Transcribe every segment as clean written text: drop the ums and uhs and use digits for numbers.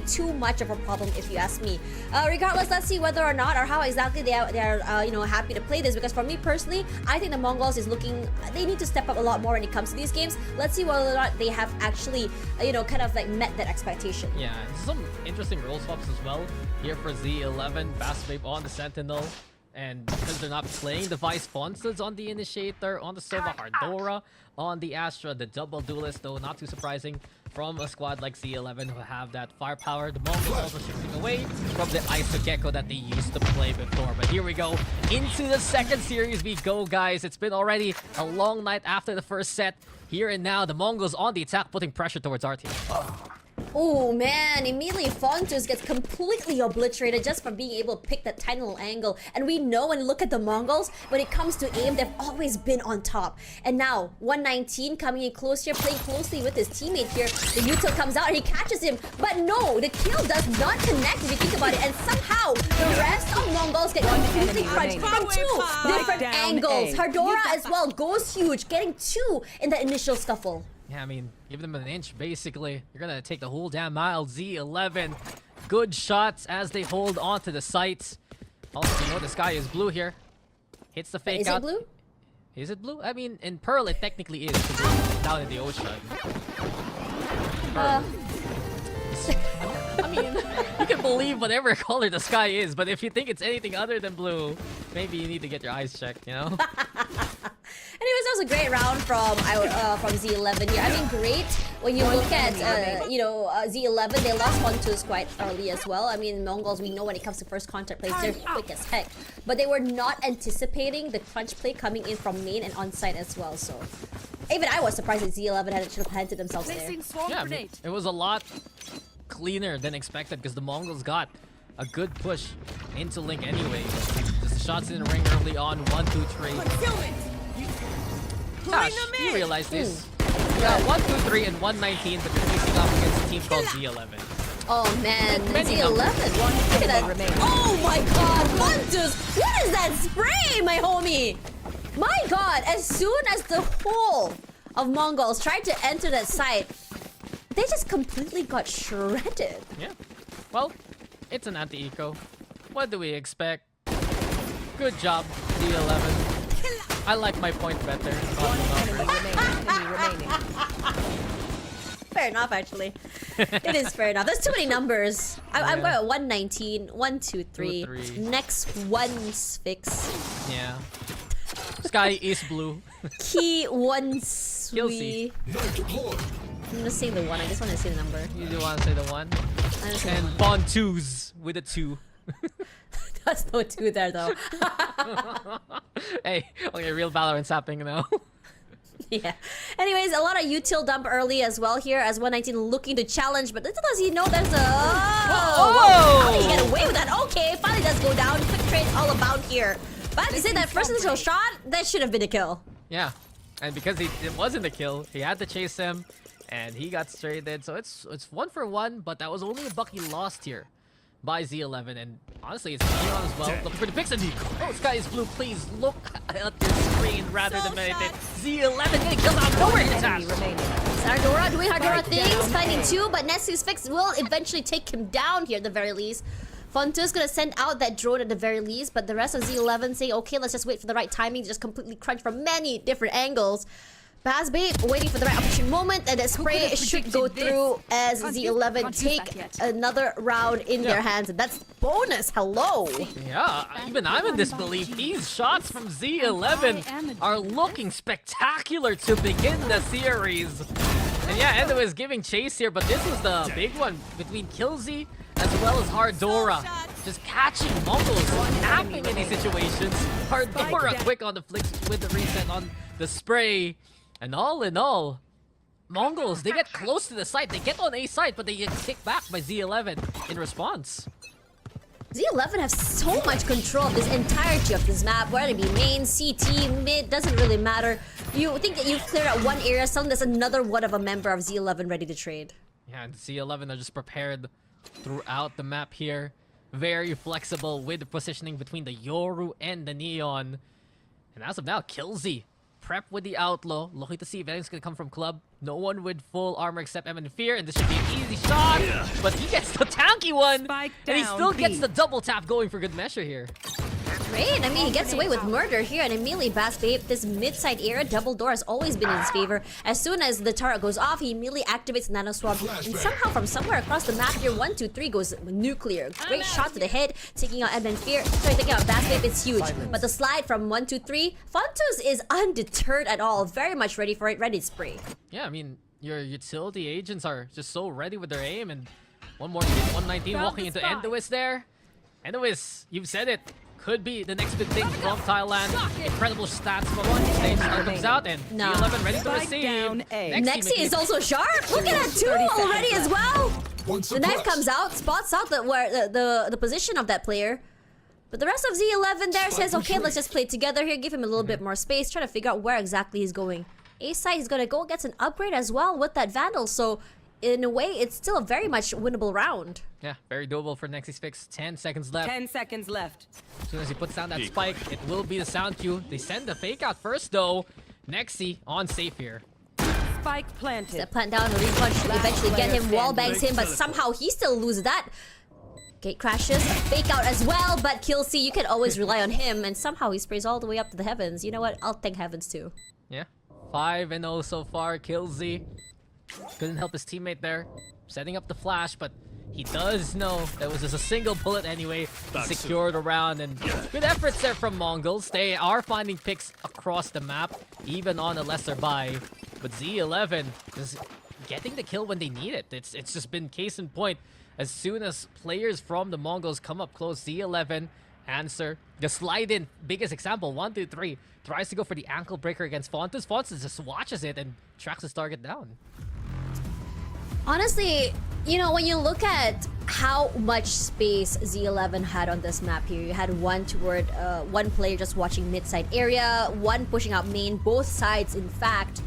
too much of a problem if you ask me. Regardless, let's see whether or not or how exactly they are happy to play this, because for me personally, I think the Mongols they need to step up a lot more when it comes to these games. Let's see whether or not they have actually kind of like met that expectation. Yeah, some interesting role swaps as well here for Z11. Fast Vape on the Sentinel. And because they're not playing the Vice Sponsors on the Initiator, on the Sova Hardora, on the Astra, the double duelist, though not too surprising from a squad like Z11 who have that firepower. The Mongols also shifting away from the Isogekko that they used to play before. But here we go, into the second series we go, guys. It's been already a long night after the first set. Here and now, the Mongols on the attack, putting pressure towards our team. Oh man, immediately Fontus gets completely obliterated just from being able to pick that tiny little angle. And we know and look at the Mongols, when it comes to aim, they've always been on top. And now, 119 coming in close here, playing closely with his teammate here. The util comes out and he catches him. But no, the kill does not connect if you think about it. And somehow, the rest of Mongols get completely crunched from two different angles. Hardora as well goes huge, getting two in the initial scuffle. Yeah, I mean, give them an inch, basically. You're gonna take the whole damn mile. Z11, good shots as they hold on to the sights. Also, you know the sky is blue here. Hits the fake out. Is it blue? Is it blue? I mean, in Pearl, it technically is, because it's down in the ocean. I mean, you can believe whatever color the sky is, but if you think it's anything other than blue, maybe you need to get your eyes checked, you know? Anyways, that was a great round from Z11 here. I mean, great when you look at Z11. They lost Fontus quite early as well. I mean, Mongols, we know when it comes to first contact plays, they're quick as heck. But they were not anticipating the crunch play coming in from main and on site as well. So even I was surprised that Z11 had actually planted themselves there. Yeah, I mean, it was a lot cleaner than expected because the Mongols got a good push into Link anyway. Just the shots in the ring early on, 1, 2, 3. Gosh, you realize this. Yeah, 1, 2, 3, and 119, but they're facing off against a team called Z11. Oh man, Z11. Look at that. Oh my god, Fontus! What is that spray, my homie? My god, as soon as the whole of Mongols tried to enter that site, they just completely got shredded. Yeah. Well, it's an anti-eco. What do we expect? Good job, Z11. I like my point better. Fair enough, actually. It is fair enough. There's too many numbers. I'm going at 119, 1, 2, 3. Next one's fix. Yeah. Sky is blue. Key one sweet. I'm gonna say the 1. I just want to say the number. You do want to say the 1? And Bond 2s with a 2. That's no 2 there though. Hey, okay, real Valorant's happening now. Yeah. Anyways, a lot of util dump early as well here as 119 looking to challenge, but little does he know there's a... Whoa! How did he get away with that? Okay, finally does go down. Quick trade's all about here. But I have to say that first initial shot, that should have been a kill. Yeah, and because it wasn't a kill, he had to chase him, and he got traded. So it's 1 for 1, but that was only a buck he lost here by Z11, and honestly, it's Neon as well. Looking for the picks, and oh, Sky is blue. Please look at your screen rather than meditate. Z11 getting killed out of nowhere in attack. Hardora doing Hardora things, fighting 2, but Nesu's fix will eventually take him down here at the very least. Fontus gonna send out that drone at the very least, but the rest of Z11 say, okay, let's just wait for the right timing to just completely crunch from many different angles. Bazbabe waiting for the right opportune moment, and the spray should go through as Z11 take another round in their hands, and that's bonus. Hello. Yeah, even I'm in disbelief. These shots from Z11 are looking spectacular to begin the series. And yeah, Endo is giving chase here, but this was the big one between Killzy as well as Hardora. Just catching Mongols, napping in these situations. Hardora quick on the flicks with the reset on the spray. And all in all, Mongols, they get close to the site. They get on A site, but they get kicked back by Z11 in response. Z11 have so much control of this entirety of this map, whether it be main, CT, mid, doesn't really matter. You think that you've cleared out one area, suddenly there's another one of a member of Z11 ready to trade. Yeah, and Z11 are just prepared throughout the map here. Very flexible with the positioning between the Yoru and the Neon. And as of now, Killzy prep with the Outlaw, looking to see if anything's gonna come from Club. No one with full armor except Evan Fear, and this should be an easy shot. But he gets the tanky one, Spike and he down still gets B. the double tap going for good measure here. Great. I mean, he gets away with murder here, and immediately Bass Babe, this mid-side area, double door has always been in his favor. As soon as the turret goes off, he immediately activates Nano Swab, and somehow from somewhere across the map here, 1, 2, 3 goes nuclear. Great shot to the head, taking out Edmund Fear. Sorry, taking out Bass Babe, it's huge. But the slide from 1, 2, 3, Fontus is undeterred at all, very much ready for it, ready to spray. Yeah, I mean, your utility agents are just so ready with their aim, and one more hit, 119 walking into Endois there. Endois, you've said it. Could be the next big thing from Thailand. Incredible stats from one stage comes out, and No. Z11 ready to Spike receive. down A. Nexi is also sharp. Look at that 2 already as well. The knife comes out, spots out the position of that player. But the rest of Z11 there says, okay, let's just play together here, give him a little bit more space, try to figure out where exactly he's going. A side, he's gonna go gets an upgrade as well with that Vandal, so in a way, it's still a very much winnable round. Yeah, very doable for Nexi's fix. 10 seconds left. 10 seconds left. As soon as he puts down that spike, it will be the sound cue. They send the fake out first, though. Nexi on safe here. Spike planted. That plant down, the repunch eventually get him, wall bangs him, but somehow he still loses that. Gate crashes, fake out as well, but Killsy, you can always rely on him, and somehow he sprays all the way up to the heavens. You know what? I'll thank heavens too. Yeah, 5-0 so far. Killsy couldn't help his teammate there, setting up the flash, but he does know that was just a single bullet anyway. He secured around, and good efforts there from Mongols. They are finding picks across the map, even on a lesser buy. But Z11 is getting the kill when they need it. It's just been case in point. As soon as players from the Mongols come up close, Z11 answer. The slide in, biggest example, 1, 2, 3. Tries to go for the ankle breaker against Fontus. Fontus just watches it and tracks his target down. Honestly, you know, when you look at how much space Z11 had on this map here, you had one player just watching mid-side area, one pushing out main, both sides in fact.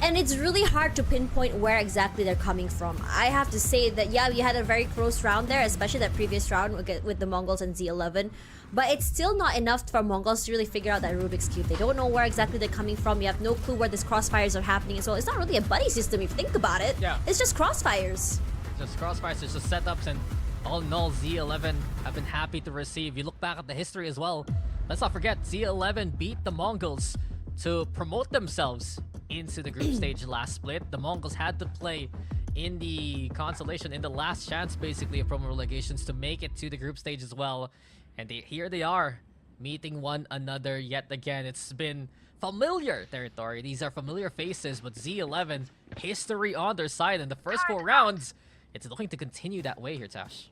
And it's really hard to pinpoint where exactly they're coming from. I have to say that, yeah, we had a very close round there, especially that previous round with the Mongols and Z11. But it's still not enough for Mongols to really figure out that Rubik's Cube. They don't know where exactly they're coming from. You have no clue where these crossfires are happening as well. It's not really a buddy system if you think about it. Yeah. It's just crossfires. Just crossfires, just setups, and all in all, Z11 have been happy to receive. You look back at the history as well. Let's not forget, Z11 beat the Mongols to promote themselves into the group stage last split. The Mongols had to play in the consolation, in the last chance basically of promo relegations to make it to the group stage as well. And here they are, meeting one another yet again. It's been familiar territory. These are familiar faces, but Z11, history on their side in the first 4 rounds. It's looking to continue that way here, Tash.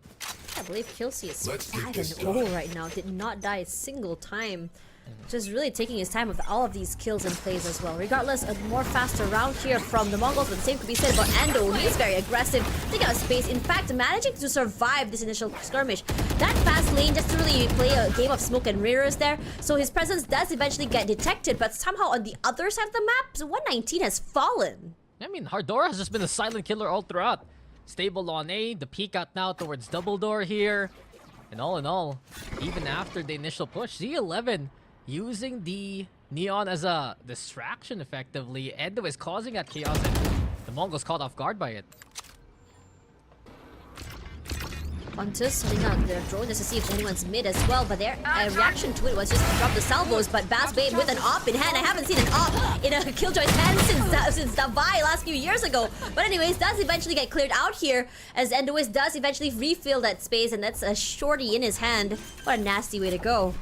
I believe Killsy is 5-0 right now. Did not die a single time. Just really taking his time with all of these kills and plays as well. Regardless, a more faster round here from the Mongols, but the same could be said about Ando. He's very aggressive, taking out space. In fact, managing to survive this initial skirmish. That fast lane just to really play a game of smoke and mirrors there. So his presence does eventually get detected, but somehow on the other side of the map, 119 has fallen. I mean, Hardora has just been a silent killer all throughout. Stable on A, the peek out now towards double door here. And all in all, even after the initial push, Z11 using the Neon as a distraction effectively. Endo is causing that chaos, and the Mongols caught off guard by it. Fontus setting out their drone just to see if anyone's mid as well, but their reaction to it was just to drop the salvos. But Bass Babe with an op in hand. I haven't seen an op in a Killjoy's hand since Davai last few years ago. But anyways, does eventually get cleared out here as Endois does eventually refill that space, and that's a shorty in his hand. What a nasty way to go.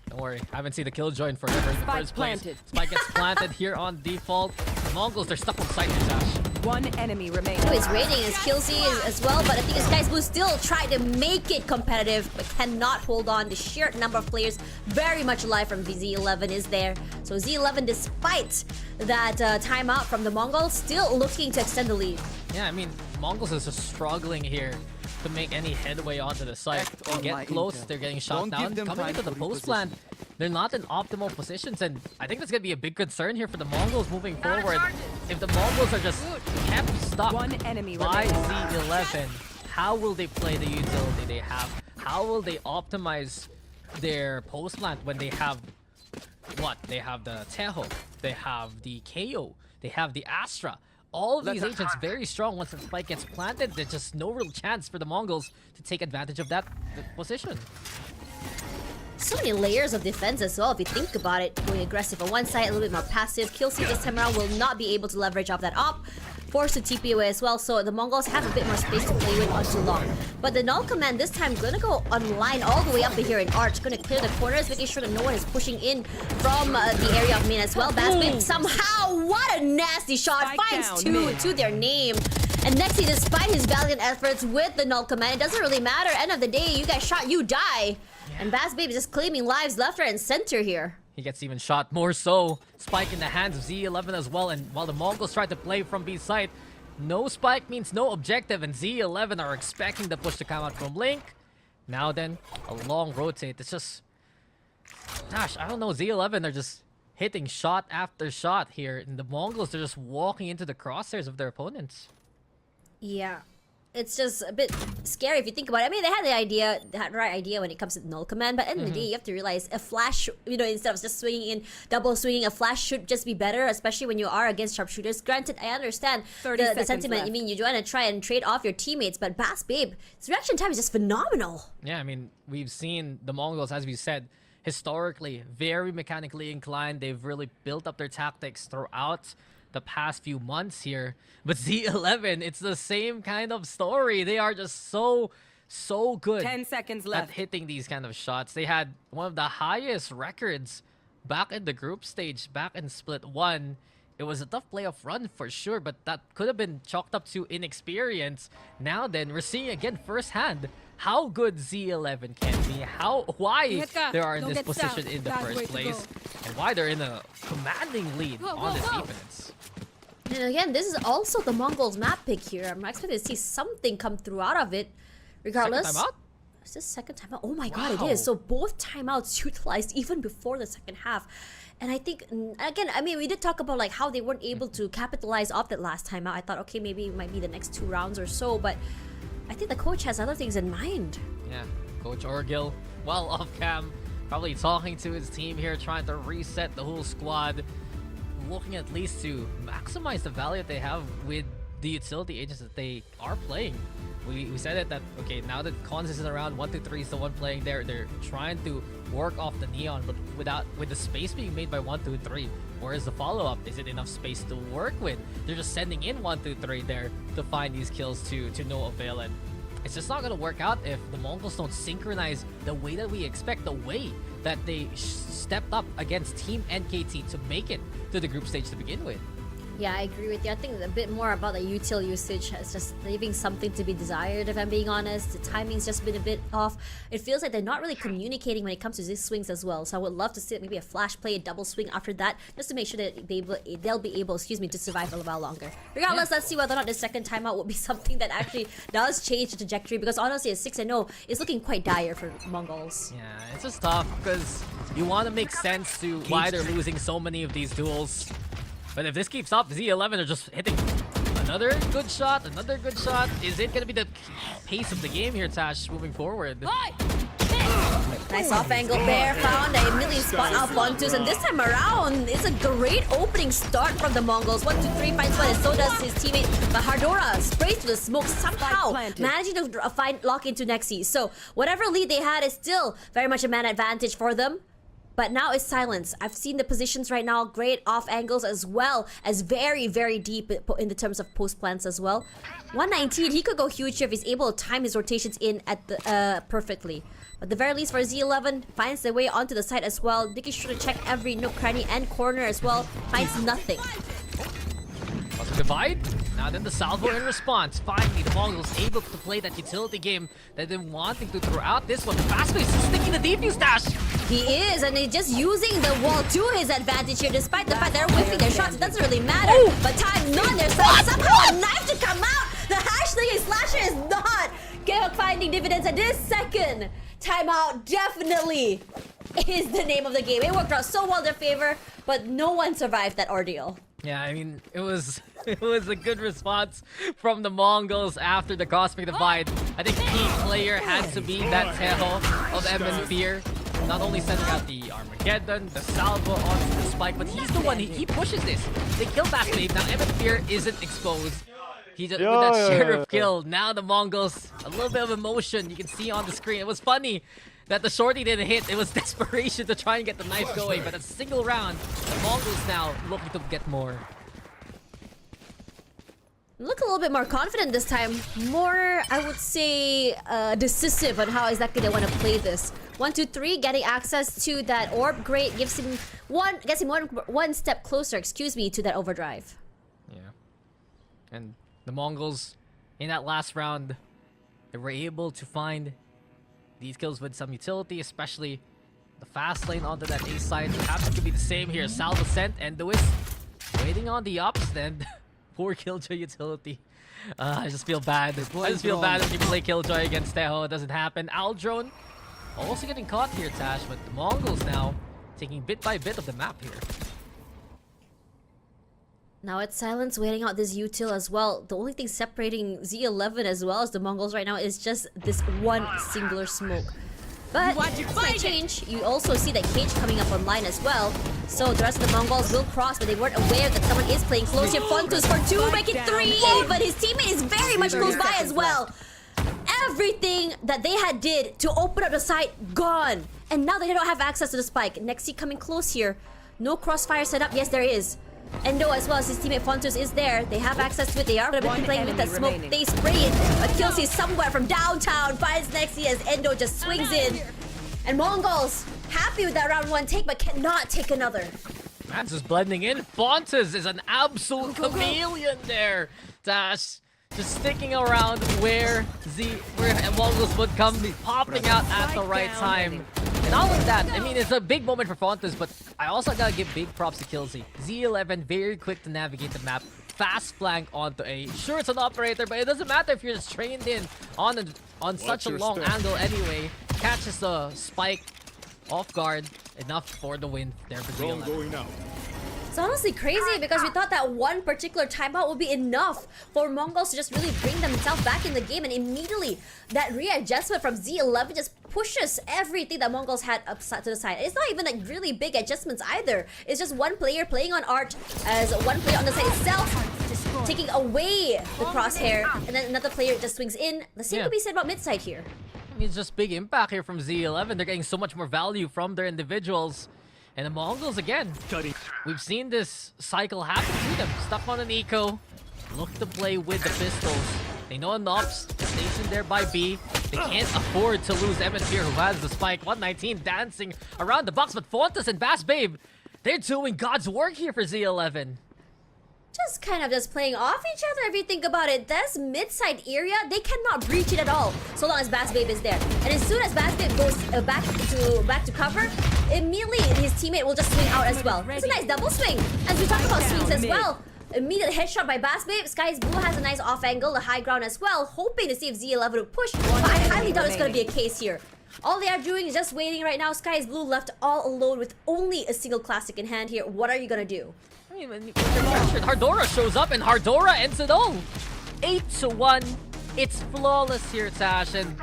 Don't worry, I haven't seen the Killjoy in forever in the first place. Spike gets planted here on default. The Mongols, they're stuck on site here, Tash. One enemy remains. Oh, he's raiding his Killsy as well, but I think this guy's blue still try to make it competitive, but cannot hold on. The sheer number of players very much alive from Z11 is there. So Z11, despite that timeout from the Mongols, still looking to extend the lead. Yeah, I mean, Mongols is just struggling here to make any headway onto the site. They get close, they're getting shot down. Coming into the post plant, they're not in optimal positions, and I think that's going to be a big concern here for the Mongols moving forward. If the Mongols are just kept stuck One enemy by remains. Z11, how will they play the utility they have? How will they optimize their post plant when they have what? They have the Teho, they have the KO, they have the Astra. all of these agents very strong. Once the spike gets planted, there's just no real chance for the Mongols to take advantage of that position. So many layers of defense as well if you think about it. Going aggressive on one side, a little bit more passive. Killseed this time around will not be able to leverage off that op. Forced to TP away as well, so the Mongols have a bit more space to play with on too long. But the null command this time gonna go online all the way up here in Arch. Gonna clear the corners, making sure that no one is pushing in from the area of main as well. Bassbait somehow, what a nasty shot, Spike finds down, 2 mid. to their name. And Nexi, despite his valiant efforts with the null command, it doesn't really matter. End of the day, you guys shot, you die. And Bassbabe is just claiming lives left, right, and center here. He gets even shot more so. Spike in the hands of Z11 as well. And while the Mongols try to play from B side, no spike means no objective. And Z11 are expecting the push to come out from Link. Now then, a long rotate. It's just... Gosh, I don't know. Z11 are just hitting shot after shot here. And the Mongols are just walking into the crosshairs of their opponents. Yeah. It's just a bit scary if you think about it. I mean, they had the right idea when it comes to null command, but at the end of the day, you have to realize a flash, you know, instead of just swinging in, double swinging, a flash should just be better, especially when you are against sharpshooters. Granted, I understand 30 the seconds sentiment. left. I mean, you want to try and trade off your teammates, but Bassbabe, his reaction time is just phenomenal. Yeah, I mean, we've seen the Mongols, as we said, historically, very mechanically inclined. They've really built up their tactics throughout the past few months here. But Z11, it's the same kind of story. They are just so good 10 seconds at left. hitting these kind of shots. They had one of the highest records back in the group stage, back in Split 1. It was a tough playoff run for sure, but that could have been chalked up to inexperience. Now then, we're seeing again firsthand how good Z11 can be, why they are in this position in the first place, and why they're in a commanding lead on this defense. And again, this is also the Mongols map pick here. I'm expecting to see something come through out of it. Regardless. Second timeout? Is this second timeout? Oh my god, Wow. it is. So both timeouts utilized even before the second half. And I think, again, I mean, we did talk about like how they weren't able to capitalize off that last timeout. I thought, okay, maybe it might be the next 2 rounds or so, but I think the coach has other things in mind. Yeah, Coach Orgil, well off cam, probably talking to his team here, trying to reset the whole squad, looking at least to maximize the value that they have with the utility agents that they are playing. We said it that, okay, now that Cons isn't around, 1, 2, 3 is the one playing there. They're trying to work off the Neon, but with the space being made by 1, 2, 3, where is the follow-up? Is it enough space to work with? They're just sending in 1, 2, 3 there to find these kills to no avail. And it's just not going to work out if the Mongols don't synchronize the way that we expect, the way that they stepped up against Team NKT to make it to the group stage to begin with. Yeah, I agree with you. I think a bit more about the util usage is just leaving something to be desired, if I'm being honest. The timing's just been a bit off. It feels like they're not really communicating when it comes to these swings as well. So I would love to see maybe a flash play, a double swing after that, just to make sure that they'll be able, to survive a while longer. Regardless, let's see whether or not the second timeout will be something that actually does change the trajectory, because honestly, a 6-0 is looking quite dire for Mongols. Yeah, it's just tough because you want to make sense to why they're losing so many of these duels. But if this keeps up, Z11 are just hitting another good shot, another good shot. Is it going to be the pace of the game here, Tash, moving forward? Nice off angle there, found a million spot out Fontus, and this time around, it's a great opening start from the Mongols. 1, 2, 3 finds one, and so does his teammate. But Hardora sprays through the smoke, somehow managing to find lock into Nexi. So whatever lead they had is still very much a man advantage for them. But now it's silence. I've seen the positions right now, great off angles as well as very, very deep in the terms of post plants as well. 119, he could go huge if he's able to time his rotations in at the perfectly. But at the very least for Z11, finds their way onto the site as well. Making sure to check every nook, cranny, and corner as well. Finds nothing. Also divide. Now then the salvo in response. Finally, the Mongols able to play that utility game that they've been wanting to throughout this one. Fastbase is sticking the defuse dash. He is, and he's just using the wall to his advantage here, despite the fact they're whiffing their shots. It doesn't really matter. But time not on their side. Somehow a knife to come out. The hashtag slasher is not finding dividends, and this second timeout definitely is the name of the game. It worked out so well in their favor, but no one survived that ordeal. Yeah, I mean, it was a good response from the Mongols after the Cosmic Divide. I think key player had to be that Teho of M and Fear. not only sending out the Armageddon, the salvo onto the spike, but he's the one, he pushes this. They kill Bass Babe. Now Fear isn't exposed. He just, with that sheriff kill, now the Mongols, a little bit of emotion you can see on the screen. It was funny that the shorty didn't hit. It was desperation to try and get the knife going, but a single round, the Mongols now looking to get more. Look a little bit more confident this time. More, I would say, decisive on how exactly they want to play this. 1, 2, 3, getting access to that orb. Great, gets him one step closer, excuse me, to that overdrive. Yeah. And the Mongols, in that last round, they were able to find these kills with some utility, especially the fast lane onto that A side. Perhaps it could be the same here. Salvo sent, and Lewis waiting on the ups, then poor Killjoy utility. I just feel bad. I just feel bad when you play Killjoy against Teho. It doesn't happen. Aldrone also getting caught here, Tash, but the Mongols now taking bit by bit of the map here. Now it's Silence waiting out this util as well. The only thing separating Z11 as well as the Mongols right now is just this one singular smoke. But it's might change. You also see that Cage coming up online as well. So the rest of the Mongols will cross, but they weren't aware that someone is playing close here. Fontus for 2, make it 3, but his teammate is very much close by as well. Everything that they had did to open up the site, gone. And now they don't have access to the spike. Nexi coming close here. No crossfire set up. Yes, there is. Endo as well as his teammate Fontus is there. They have access to it. They are going to be playing with that smoke. Remaining. They spray it. But Killsey somewhere from downtown finds Nexi as Endo just swings in. And Mongols happy with that round 1 take, but cannot take another. Man's just blending in. Fontes is an absolute chameleon there. Dash just sticking around where Mongols would come popping out at the right time. And not only that, I mean, it's a big moment for Fontes, but I also gotta give big props to Killsey. Z11 very quick to navigate the map. Fast flank onto A. Sure, it's an operator, but it doesn't matter if you're just trained in on such a long angle anyway. Catches the spike off guard. Enough for the win there for Z11. It's honestly crazy because we thought that one particular timeout would be enough for Mongols to just really bring themselves back in the game, and immediately that readjustment from Z11 just pushes everything that Mongols had up to the side. It's not even like really big adjustments either. It's just one player playing on Art as one player on the side itself taking away the crosshair, and then another player just swings in. The same could be said about mid side here. I mean, it's just big impact here from Z11. They're getting so much more value from their individuals. And the Mongols again. We've seen this cycle happen to them. Stuck on an eco. Look to play with the pistols. They know Nops stationed there by B. They can't afford to lose Fear, who has the spike. 119 dancing around the box, but Fontes and Bass Babe, they're doing God's work here for Z11. Just kind of just playing off each other if you think about it. This mid-side area, they cannot breach it at all so long as Bass Babe is there. And as soon as Bass Babe goes back to cover, immediately his teammate will just swing out as well. It's a nice double swing. As we talk about swings as well. Immediate headshot by Bass Babe. Sky's Blue has a nice off angle, the high ground as well, hoping to see if Z11 would push. But I highly doubt it's going to be a case here. All they are doing is just waiting right now. Sky's Blue left all alone with only a single classic in hand here. What are you going to do? I mean, when Hardora shows up and Hardora ends it all. 8-1. It's flawless here, Tash. And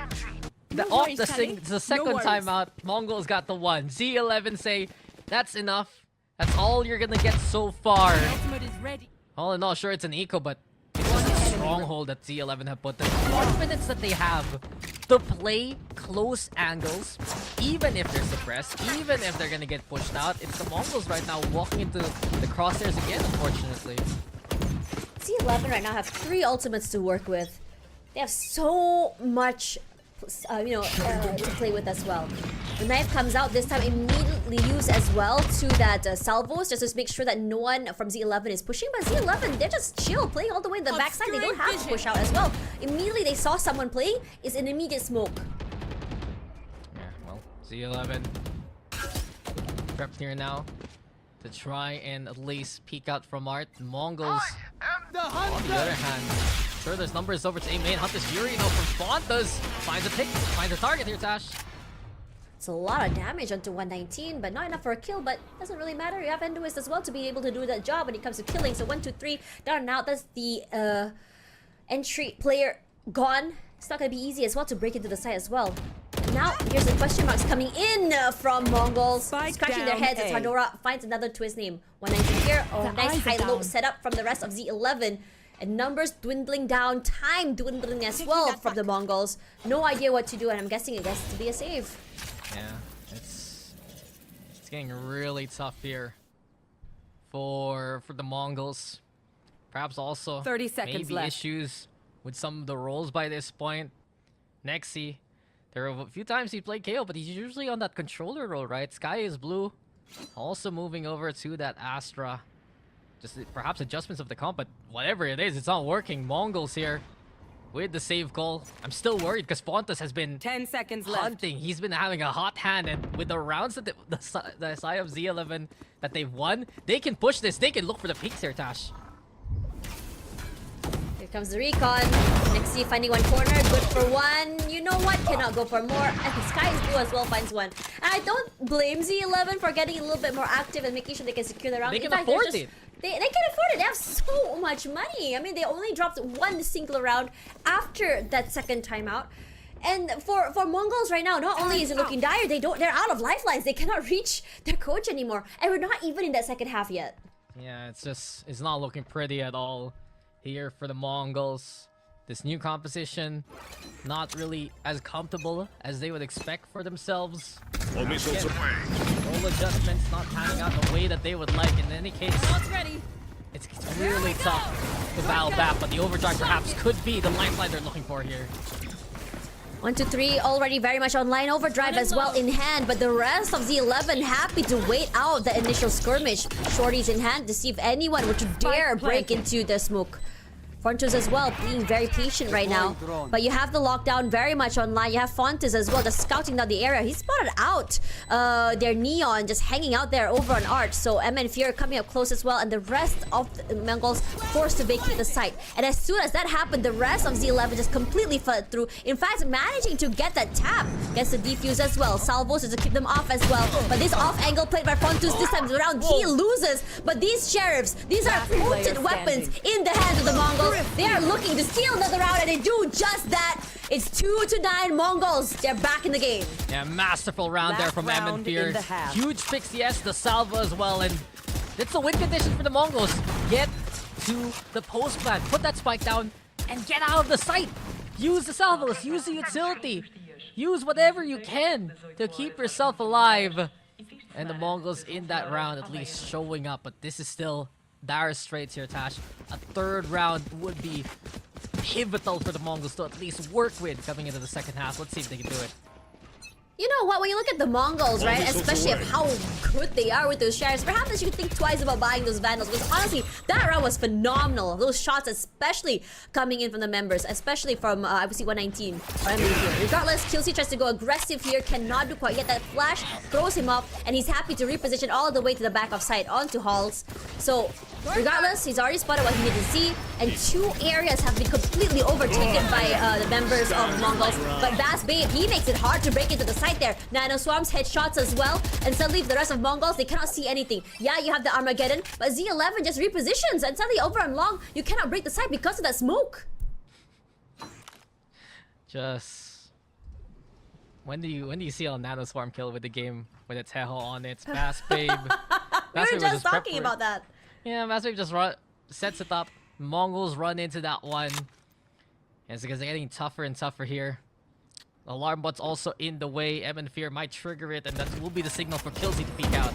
the second time out, Mongols got the 1. Z11 say, that's enough. That's all you're gonna get so far. All in all, sure, it's an eco, but it's just a stronghold that Z11 have put. The confidence that they have to play close angles, even if they're suppressed, even if they're gonna get pushed out. It's the Mongols right now walking into the crosshairs again, unfortunately. Z11 right now have 3 ultimates to work with. They have so much, to play with as well. The knife comes out this time, immediately used as well to that salvos, just to make sure that no one from Z11 is pushing. But Z11, they're just chill, playing all the way in the backside. They don't have to push out as well. Immediately they saw someone playing, it's an immediate smoke. Yeah, well, Z11 prepped here now to try and at least peek out from Art. Mongols, on the other hand, sure, there's numbers over to A main. Hunter's Fury, no, from Fontas. Finds a pick, finds a target here, Tash. It's a lot of damage onto 119, but not enough for a kill, but doesn't really matter. You have Enduist as well to be able to do that job when it comes to killing. So 1, 2, 3, down and out. That's the entry player gone. It's not going to be easy as well to break into the site as well. Now, here's the question marks coming in from Mongols. Spike Scratching their down heads as A. Hardora finds another twist name. 190 here. Oh, The nice eyes are high-low down. setup from the rest of Z11. And numbers dwindling down, time dwindling as well from the Mongols. No idea what to do, and I'm guessing it has to be a save. Yeah, it's getting really tough here for the Mongols. Perhaps also 30 seconds maybe left. issues with some of the roles by this point. Nexi, there are a few times he played KO, but he's usually on that controller role, right? Sky is blue, also moving over to that Astra. Just perhaps adjustments of the comp, but whatever it is, it's not working. Mongols here with the save call. I'm still worried because Fontas has been 10 seconds left. hunting. He's been having a hot hand, and with the rounds that the side of Z11 that they've won, they can push this. They can look for the peaks here, Tash. Here comes the recon. Nexi finding one corner, good for one. You know what? Cannot go for more. And Sky is blue as well, finds one. And I don't blame Z11 for getting a little bit more active and making sure they can secure the round. They In can fact, they're afford just- it. They can afford it. They have so much money. I mean, they only dropped one single round after that second timeout. And for Mongols right now, not only is it looking dire, they're out of lifelines. They cannot reach their coach anymore. And we're not even in that second half yet. Yeah, it's not looking pretty at all here for the Mongols. This new composition, not really as comfortable as they would expect for themselves. All missiles away. Roll adjustments not panning out the way that they would like. In any case, it's really tough to battle back, but the overdrive perhaps could be the lifeline they're looking for here. 1, 2, 3, already very much online. Overdrive as well in hand, but the rest of Z11 happy to wait out the initial skirmish. Shorties in hand to see if anyone were to dare break into the smoke. Fontes as well, being very patient right now. But you have the lockdown very much online. You have Fontes as well, just scouting down the area. He spotted out their Neon just hanging out there over on Arch. So MN Fear coming up close as well. And the rest of the Mongols forced to vacate the site. And as soon as that happened, the rest of Z11 just completely fell through. In fact, managing to get that tap. Gets the defuse as well. Salvos is to keep them off as well. But this off angle played by Fontes this time around, he loses. But these sheriffs, these are potent weapons in the hands of the Mongols. They are looking to steal another round, and they do just that. It's 2-9 Mongols. They're back in the game. Yeah, masterful round there Last from Emin round in Fears. the half. Huge fix, yes, the salvo as well, and it's a win condition for the Mongols. Get to the post plant, put that spike down, and get out of the site. Use the salvos, use the utility, use whatever you can to keep yourself alive. And the Mongols in that round at least showing up, but this is still dire straits here, Tash. A third round would be pivotal for the Mongols to at least work with coming into the second half. Let's see if they can do it. You know what? When you look at the Mongols, right, especially of how good they are with those shares, perhaps you should think twice about buying those Vandals. Because honestly, that round was phenomenal. Those shots, especially coming in from the members, especially from obviously 119 or MD here. Regardless, QC tries to go aggressive here, cannot do quite yet. That flash throws him off, and he's happy to reposition all the way to the back of site onto Halls. So regardless, he's already spotted what he needed to see, and two areas have been completely overtaken by the members of Mongols. But Bass Babe, he makes it hard to break into the site there. Nano Swarms headshots as well, and suddenly the rest of Mongols, they cannot see anything. Yeah, you have the Armageddon, but Z11 just repositions, and suddenly over and long, you cannot break the site because of that smoke. Just when do you see a Nano Swarm kill with the game with its Teho on its Bass Babe? We were just talking about that. Yeah, Bass Babe just sets it up. Mongols run into that one. And it's because they're getting tougher and tougher here. Alarm bot's also in the way. Emin Fear might trigger it, and that will be the signal for Killsy to peek out.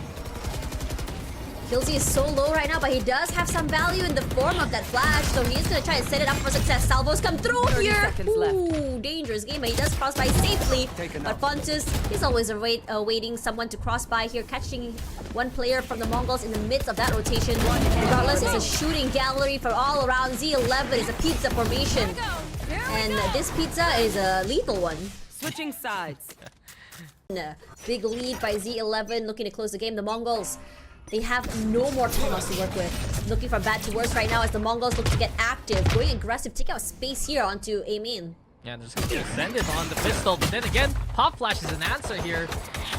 Killsy is so low right now, but he does have some value in the form of that flash, so he's gonna try and set it up for success. Salvos come through 30 here. seconds left. Ooh, dangerous game, but he does cross by safely. But Fontes, he's always awaiting someone to cross by here, catching one player from the Mongols in the midst of that rotation. Regardless, it's a shooting gallery for all around. Z11 is a pizza formation. And this pizza is a lethal one. Switching sides. Big lead by Z11, looking to close the game. The Mongols, they have no more Thomas to work with. Looking from bad to worse right now as the Mongols look to get active, going aggressive, take out space here onto Amin. Yeah, they're just gonna send it on the pistol, but then again, Pop Flash is an answer here.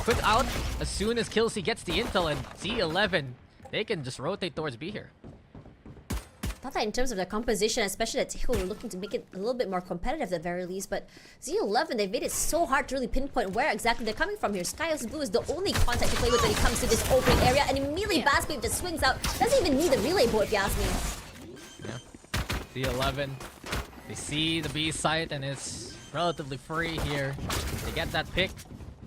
Quick out as soon as Killsy gets the intel, and Z11, they can just rotate towards B here. thought that in terms of their composition, especially that Tejo were looking to make it a little bit more competitive at the very least, but Z11, they've made it so hard to really pinpoint where exactly they're coming from here. Skyhouse Blue is the only contact to play with when it comes to this open area, and immediately Bassbabe just swings out. Doesn't even need the relay board, if you ask me. Yeah. Z11, they see the B site, and it's relatively free here. They get that pick.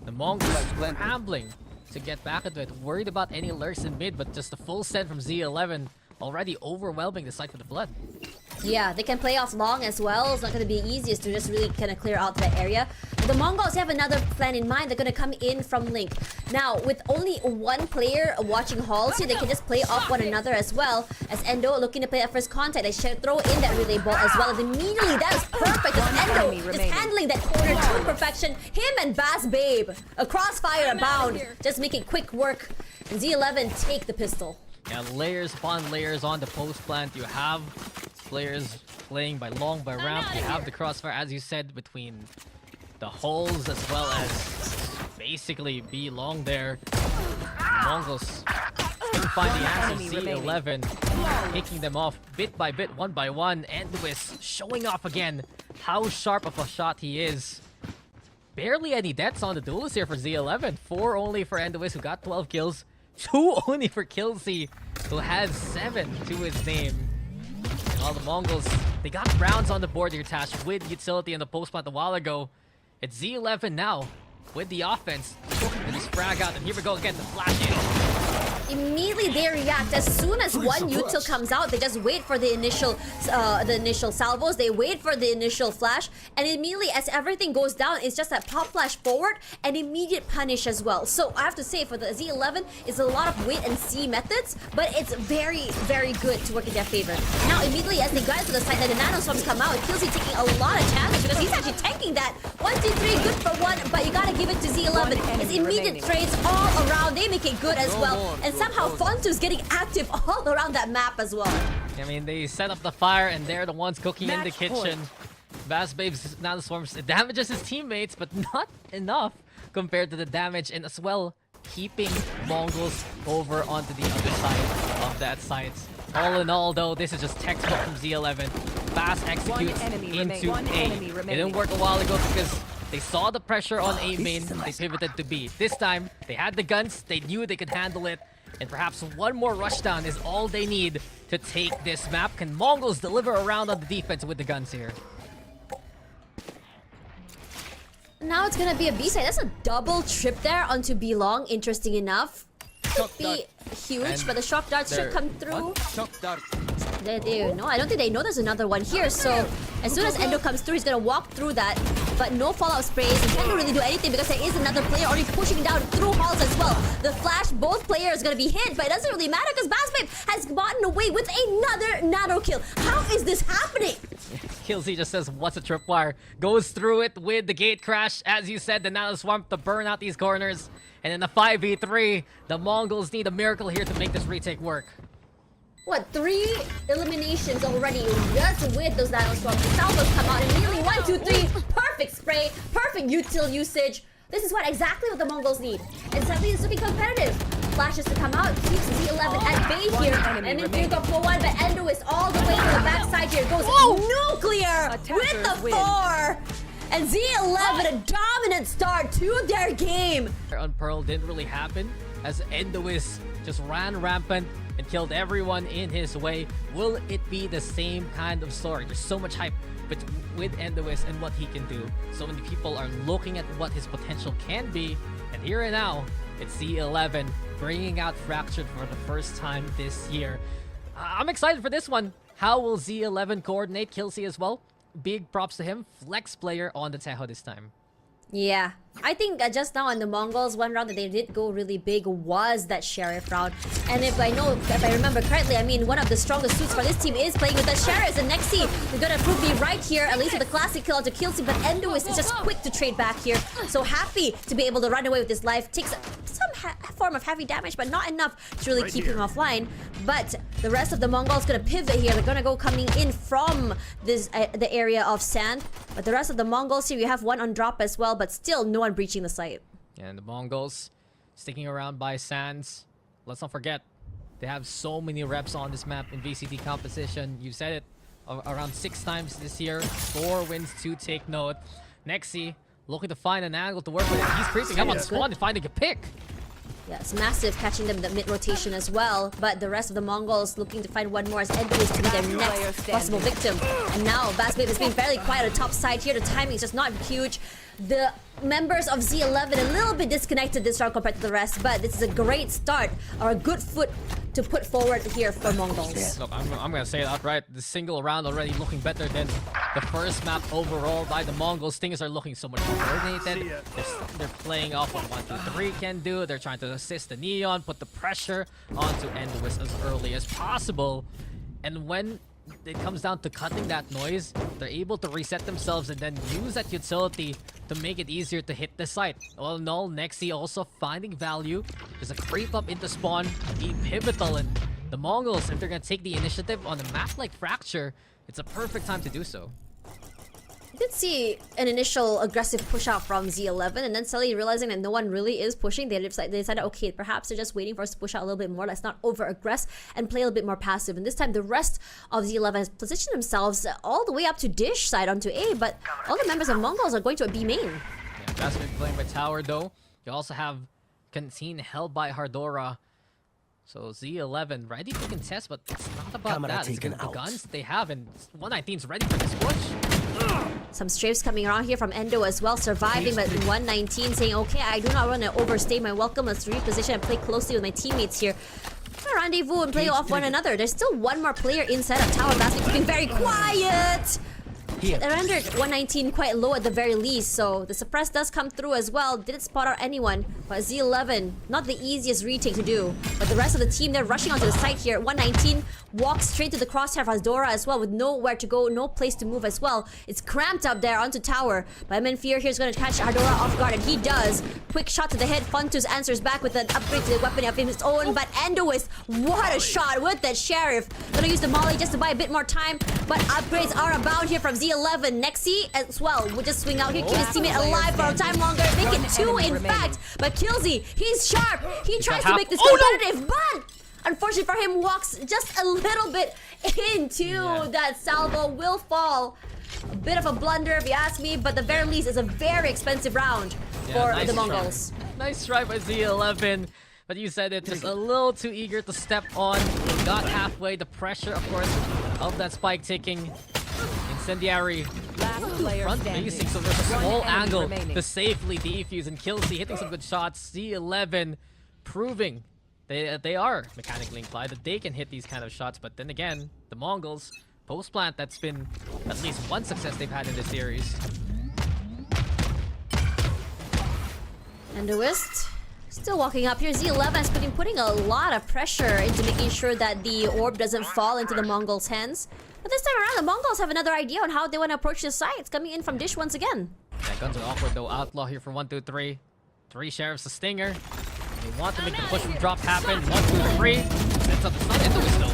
The Mongols scrambling to get back into it. Worried about any lurks in mid, but just the full send from Z11 already overwhelming the site with the flood. Yeah, they can play off long as well. It's not going to be easiest to just really kind of clear out that area. The Mongols have another plan in mind. They're going to come in from Link. Now, with only one player watching halls here, they can just play off one another as well. As Endo looking to play at first contact, they should throw in that relay ball as well. And immediately, that is perfect. As Endo just handling that corner to perfection. Him and Bassbabe, a crossfire abound. Just making quick work. And Z11 take the pistol. Yeah, layers upon layers on the post plant. You have players playing by long, by ramp. You have the crossfire, as you said, between the holes as well as basically B long there. The Mongols can find the answer. Z11 picking them off bit by bit, one by one. Enduis showing off again how sharp of a shot he is. Barely any deaths on the duelist here for Z11. 4 only for Enduis, who got 12 kills. 2 only for Killsy, who has 7 to his name. And all the Mongols, they got rounds on the board here, Tash, with utility in the post plant a while ago. It's Z11 now with the offense. And just frag out, and here we go again, the flash in. Immediately they react. As soon as one util comes out, they just wait for the initial salvos. They wait for the initial flash, and immediately as everything goes down, it's just that pop flash forward and immediate punish as well. So I have to say, for the Z11, it's a lot of wait and see methods, but it's very, very good to work in their favor. Now immediately as they guys to the side, that the nanoswarms come out, Killsy taking a lot of chances because he's actually tanking that. 1, 2, 3, good for one, but you gotta give it to Z11. His immediate trades all around, they make it good as well. And somehow Fontu's getting active all around that map as well. I mean, they set up the fire and they're the ones cooking in the kitchen. Bassbabe's nanoswarms, it damages his teammates, but not enough compared to the damage, and as well keeping Mongols over onto the other side of that site. All in all, though, this is just textbook from Z11. Fast executes into A. It didn't work a while ago because they saw the pressure on A main, they pivoted to B. This time, they had the guns, they knew they could handle it, and perhaps one more rushdown is all they need to take this map. Can Mongols deliver around on the defense with the guns here? Now it's gonna be a B side. That's a double trip there onto B long, interesting enough. Could be huge, but the shock dart should come through. They know. I don't think they know there's another one here. So as soon as Endo comes through, he's gonna walk through that. But no fallout sprays. He can't really do anything because there is another player already pushing down through halls as well. The flash, both players gonna be hit, but it doesn't really matter because Bassbabe has gotten away with another nano kill. How is this happening? Killsy just says, what's a tripwire? Goes through it with the gate crash. As you said, the nano swamp to burn out these corners. And in the 5v3, the Mongols need a miracle here to make this retake work. What, 3 eliminations already just with those nano swarms. The salvos come out immediately. 1, 2, 3. Perfect spray. Perfect util usage. This is exactly what the Mongols need. And suddenly it's looking competitive. Flashes to come out. Keeps Z11 at bay here. And then you go for one, but Endo is all the way to the backside here. Goes nuclear with the 4. And Z11, a dominant start to their game. On Pearl didn't really happen as Enduis just ran rampant and killed everyone in his way. Will it be the same kind of story? There's so much hype with Enduis and what he can do. So many people are looking at what his potential can be. And here and now, it's Z11 bringing out Fractured for the first time this year. I'm excited for this one. How will Z11 coordinate Killsy as well? Big props to him. Flex player on the Tejo this time. Yeah. I think just now on the Mongols, one round that they did go really big was that Sheriff round. And if I remember correctly, I mean, one of the strongest suits for this team is playing with the Sheriffs. And Nexi is gonna prove me right here, at least with the classic kill onto Killsy. But Enduis is just quick to trade back here. So happy to be able to run away with his life. Takes some form of heavy damage, but not enough to really keep him offline. But the rest of the Mongols gonna pivot here. They're gonna go coming in from this the area of sand. But the rest of the Mongols here, you have one on drop as well, but still no one breaching the site. And the Mongols sticking around by sands. Let's not forget, They have so many reps on this map in VCT composition. You said it around 6 times this year. 4 wins to take note. Nexi looking to find an angle to work with. He's creeping up on spawn and finding a pick. Yeah, it's massive, catching them in the mid-rotation as well. But the rest of the Mongols looking to find one more as Endu is to be their next possible victim. And now Bassbabe is being fairly quiet on the top side here. The timing is just not huge. The members of Z11 a little bit disconnected this round compared to the rest, but this is a great start or a good foot to put forward here for Mongols. Look, I'm gonna say it outright. The single round already looking better than the first map overall by the Mongols. Things are looking so much more coordinated. They're playing off what 1, 2, 3 can do. They're trying to assist the Neon, put the pressure onto Enduis as early as possible. And when it comes down to cutting that noise, they're able to reset themselves and then use that utility to make it easier to hit the site. All in all, Nexi also finding value. There's a creep up into spawn, be pivotal, and the Mongols, if they're gonna take the initiative on a map like Fracture, it's a perfect time to do so. You did see an initial aggressive push out from Z11, and then suddenly realizing that no one really is pushing, they decided, okay, perhaps they're just waiting for us to push out a little bit more. Let's not over-aggress and play a little bit more passive. And this time, the rest of Z11 has positioned themselves all the way up to Dish side onto A, but all the members of Mongols are going to a B main. Yeah, that's been playing by Tower though. You also have Canteen held by Hardora. So Z11 ready to contest, but it's not about that. It's the guns they have, and 119's ready for this push. Some strafes coming around here from Endo as well, surviving, but 119 saying, okay, I do not want to overstay my welcome. Let's reposition and play closely with my teammates here. Rendezvous and play off one another. There's still one more player inside of Tower. Basket keeping very quiet. They rendered 119 quite low at the very least, so the suppress does come through as well. Didn't spot out anyone, but Z11, not the easiest retake to do. But the rest of the team, they're rushing onto the site here. 119 walks straight to the crosshair of Azdora as well, with nowhere to go, no place to move as well. It's cramped up there onto Tower. But Fear here is going to catch Ardora off guard, and he does. Quick shot to the head. Funtus answers back with an upgrade to the weapon of his own, but Endoist, what a shot with that Sheriff. Gonna use the molly just to buy a bit more time, but upgrades are abound here from Z11. Nexi as well would just swing out here, keep his teammate alive for a time longer, make it 2 in fact. But Killzy, he's sharp. He tries to make this competitive, but unfortunately for him, walks just a little bit into that salvo, will fall. A bit of a blunder if you ask me, but the very least is a very expensive round for the Mongols. Nice try by Z11. But you said it, just a little too eager to step on. Got halfway. The pressure, of course, of that spike taking. Incendiary front facing, so there's a small angle to safely defuse, and Killzy hitting some good shots. Z11 proving they are mechanically inclined, that they can hit these kind of shots. But then again, the Mongols, post-plant, that's been at least one success they've had in this series. Endoist still walking up here. Z11 has been putting a lot of pressure into making sure that the orb doesn't fall into the Mongols' hands. But this time around, the Mongols have another idea on how they want to approach the site. It's coming in from Dish once again. Yeah, guns are awkward though. Outlaw here for 1, 2, 3. 3 Sheriffs, a Stinger. They want to make the push and drop happen. 1, 2, 3. Sets up the stun. Endoist though.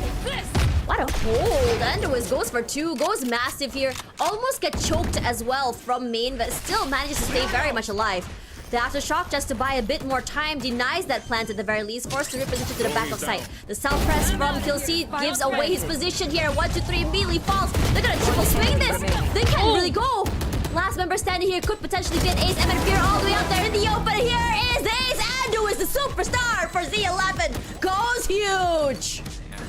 What a hold. Endoist goes for 2. Goes massive here. Almost get choked as well from main, but still manages to stay very much alive. The Aftershock, just to buy a bit more time, denies that plant at the very least, forced to reposition to the back of sight. The South Press from Killzy gives away his position here. 1, 2, 3 immediately falls. They're gonna triple swing this. They can't really go. Last member standing here could potentially be an ace. Fear all the way out there in the open. Here is Ace. Andu is the superstar for Z11. Goes huge.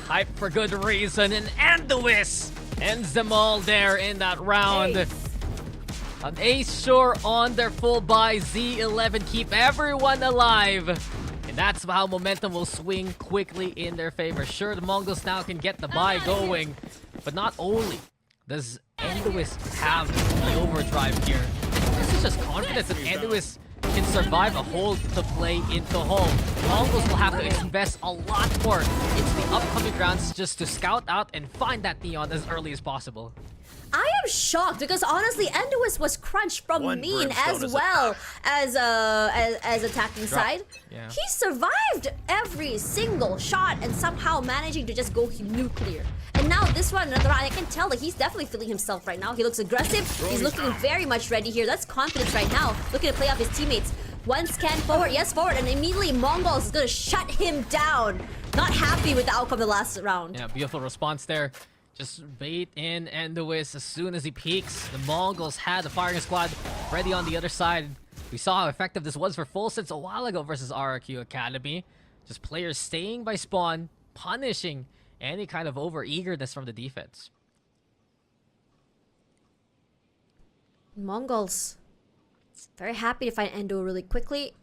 Hype for good reason, and Anduis ends them all there in that round. An ace sure on their full buy. Z11 keep everyone alive. And that's how momentum will swing quickly in their favor. Sure, the Mongols now can get the buy going. But not only does Enduis have the overdrive here, this is just confidence that Enduis can survive a hold to play into home. The Mongols will have to invest a lot more into the upcoming rounds just to scout out and find that Neon as early as possible. I am shocked because honestly, Enduis was crunched from main as well as attacking side. Yeah. He survived every single shot and somehow managing to just go nuclear. And now this one, another round, I can tell that he's definitely feeling himself right now. He looks aggressive. He's looking very much ready here. That's confidence right now. Looking to play off his teammates. One scan forward, yes, forward, and immediately Mongols is gonna shut him down. Not happy with the outcome of the last round. Yeah, beautiful response there. Just bait in Endois as soon as he peeks. The Mongols had the firing squad ready on the other side. We saw how effective this was for Full Sense a while ago versus RRQ Academy. Just players staying by spawn, punishing any kind of over-eagerness from the defense. Mongols very happy to find Endo really quickly.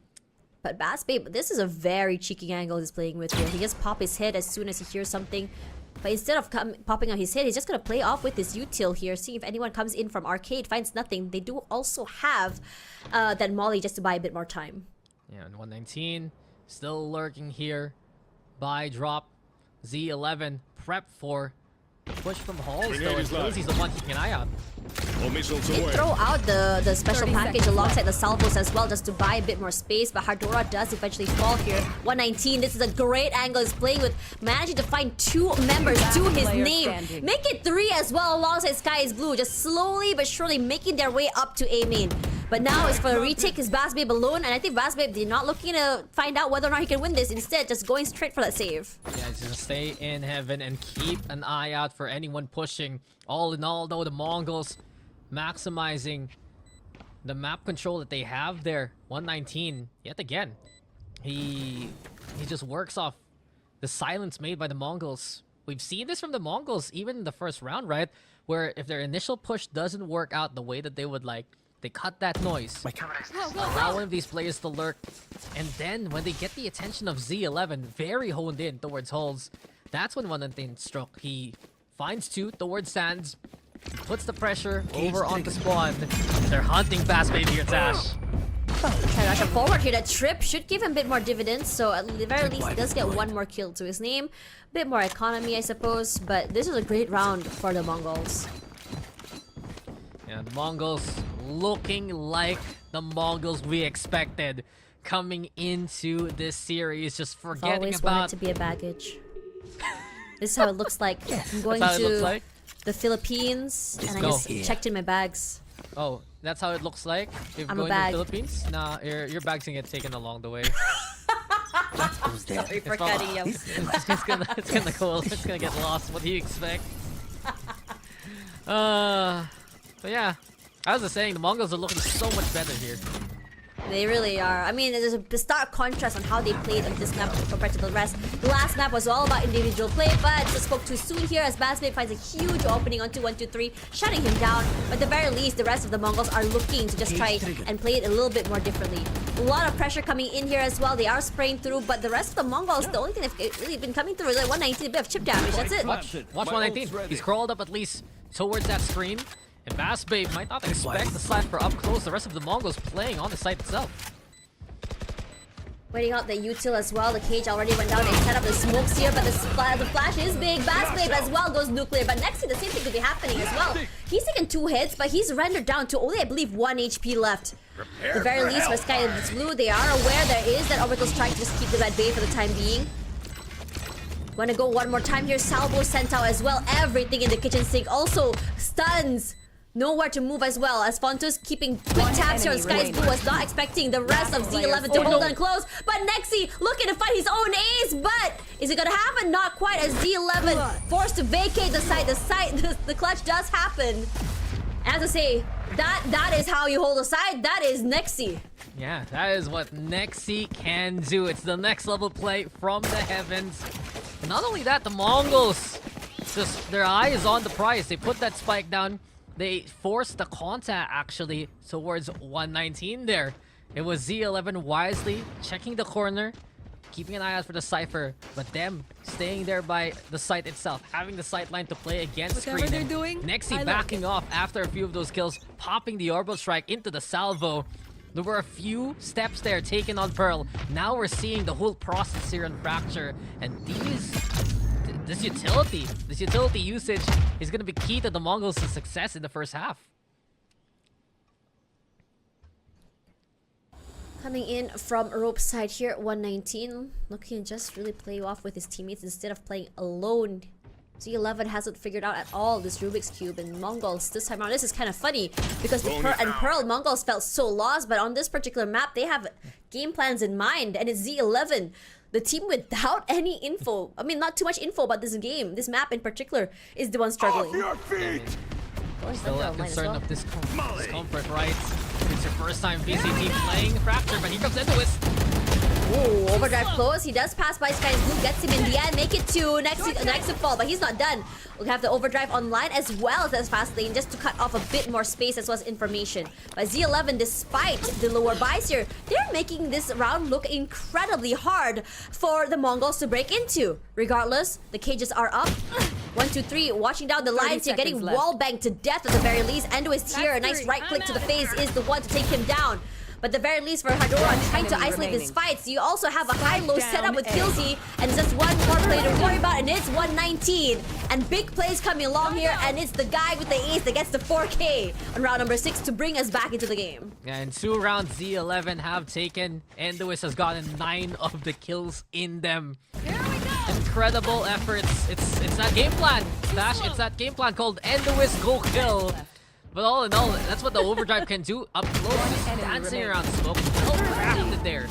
But Bass Babe, this is a very cheeky angle he's playing with here. He just pop his head as soon as he hears something. But instead of popping out his head, he's just going to play off with his util here. See if anyone comes in from Arcade, finds nothing. They do also have that Molly just to buy a bit more time. Yeah, and 119 still lurking here. Buy drop. Z11 prep for push from Halls though, and he's the one keeping an eye out. They throw out the special package alongside the salvos as well just to buy a bit more space, but Hardora does eventually fall here. 119, this is a great angle he's playing with, managing to find 2 members to his name. Make it 3 as well alongside Sky is Blue, just slowly but surely making their way up to A main. But now it's for the retake, is Bass Babe alone, and I think Bass Babe did not looking to find out whether or not he can win this, instead just going straight for that save. Yeah, he's gonna stay in heaven and keep an eye out for anyone pushing. All in all though, the Mongols maximizing the map control that they have there. 119, yet again, he just works off the silence made by the Mongols. We've seen this from the Mongols even in the first round, right? Where if their initial push doesn't work out the way that they would like, they cut that noise, allow one of these players to lurk, and then when they get the attention of Z11, very honed in towards Halls, that's when 119 struck. He finds 2 towards Sands, puts the pressure over onto spawn. They're hunting Fast Baby here, Tash. Try to rush him forward here. That trip should give him a bit more dividends, so at the very least he does get 1 more kill to his name. Bit more economy, I suppose, but this is a great round for the Mongols. Yeah, the Mongols looking like the Mongols we expected coming into this series, just forgetting Always about... wanted to be a baggage. This is how it looks like. I'm going That's how it looks to like? the Philippines, and I go. just checked in my bags. Oh, that's how it looks like? If I'm going a bag. to the Philippines? Nah, your bag's gonna get taken along the way. Sorry for cutting you. It's gonna get lost. What do you expect? But yeah, I was just saying, the Mongols are looking so much better here. They really are. I mean, there's a stark contrast on how they played on this map compared to the rest. The last map was all about individual play, but just spoke too soon here as Bass Babe finds a huge opening onto 123, shutting him down. But at the very least, the rest of the Mongols are looking to just try and play it a little bit more differently. A lot of pressure coming in here as well. They are spraying through, but the rest of the Mongols, the only thing they've really been coming through is like 119, a bit of chip damage. That's it. Watch 119. He's crawled up at least towards that screen. And Bass Babe might not expect the Cypher up close. The rest of the Mongols playing on the site itself. Waiting out the util as well. The cage already went down. They set up the smokes here, but the flash is big. Bass Babe as well goes nuclear. But next to the same thing could be happening as well. He's taken 2 hits, but he's rendered down to only, I believe, 1 HP left. At the very least, for Sky is Blue, they are aware there is that orbital strike to just keep them at bay for the time being. Wanna go one more time here. Salvo sent out as well. Everything in the kitchen sink. Also, stuns. Nowhere to move as well, as Fontus keeping quick tabs here on Sky's Blue, was not expecting the rest of Z11 to hold on close. But Nexi looking to find his own ace, but is it gonna happen? Not quite, as Z11 forced to vacate the site. The clutch does happen. As I say, that is how you hold a side. That is Nexi. Yeah, that is what Nexi can do. It's the next level play from the heavens. And not only that, the Mongols, just their eye is on the prize. They put that spike down. They forced the contact actually towards 119 there. It was Z11 wisely checking the corner, keeping an eye out for the Cypher, but them staying there by the site itself, having the sight line to play against screening. they're doing, Nexi backing off after a few of those kills, popping the orbital strike into the salvo. There were a few steps there taken on Pearl. Now we're seeing the whole process here in Fracture, and this utility usage is going to be key to the Mongols' success in the first half. Coming in from rope side here, 119, looking to just really play off with his teammates instead of playing alone Z11 hasn't figured out at all this Rubik's Cube, and Mongols this time around, this is kind of funny because the Pearl Mongols felt so lost, but on this particular map, they have game plans in mind, and it's Z11. The team without any info, I mean, not too much info about this game, this map in particular, is the one struggling. Still a concern of discomfort, right? It's your first time VCT playing Fracture, but here comes Endoist. Ooh, overdrive close. He does pass by Sky's Blue, gets him in the end, make it to next to fall, but he's not done. We'll have the overdrive online as well as this fast lane just to cut off a bit more space as well as information. But Z11, despite the lower buys here, they're making this round look incredibly hard for the Mongols to break into. Regardless, the cages are up. 1, 2, 3, watching down the lines here, getting wall banged to death at the very least. Endo is here, a nice right click to the face is the one to take him down. But the very least for Hardora, trying to isolate this fight. So you also have a high-low setup with Killzy, and it's just one more play to worry about, and it's 119. And big plays coming along here, and it's the guy with the ace that gets the 4K on round number 6 to bring us back into the game. Yeah, and 2 rounds Z11 have taken. Endoist has gotten 9 of the kills in them. Incredible efforts. It's that game plan, Dash. It's that game plan called Endoist Go Kill. But all in all, that's what the overdrive can do. Up close, just dancing around smoke. Well crafted there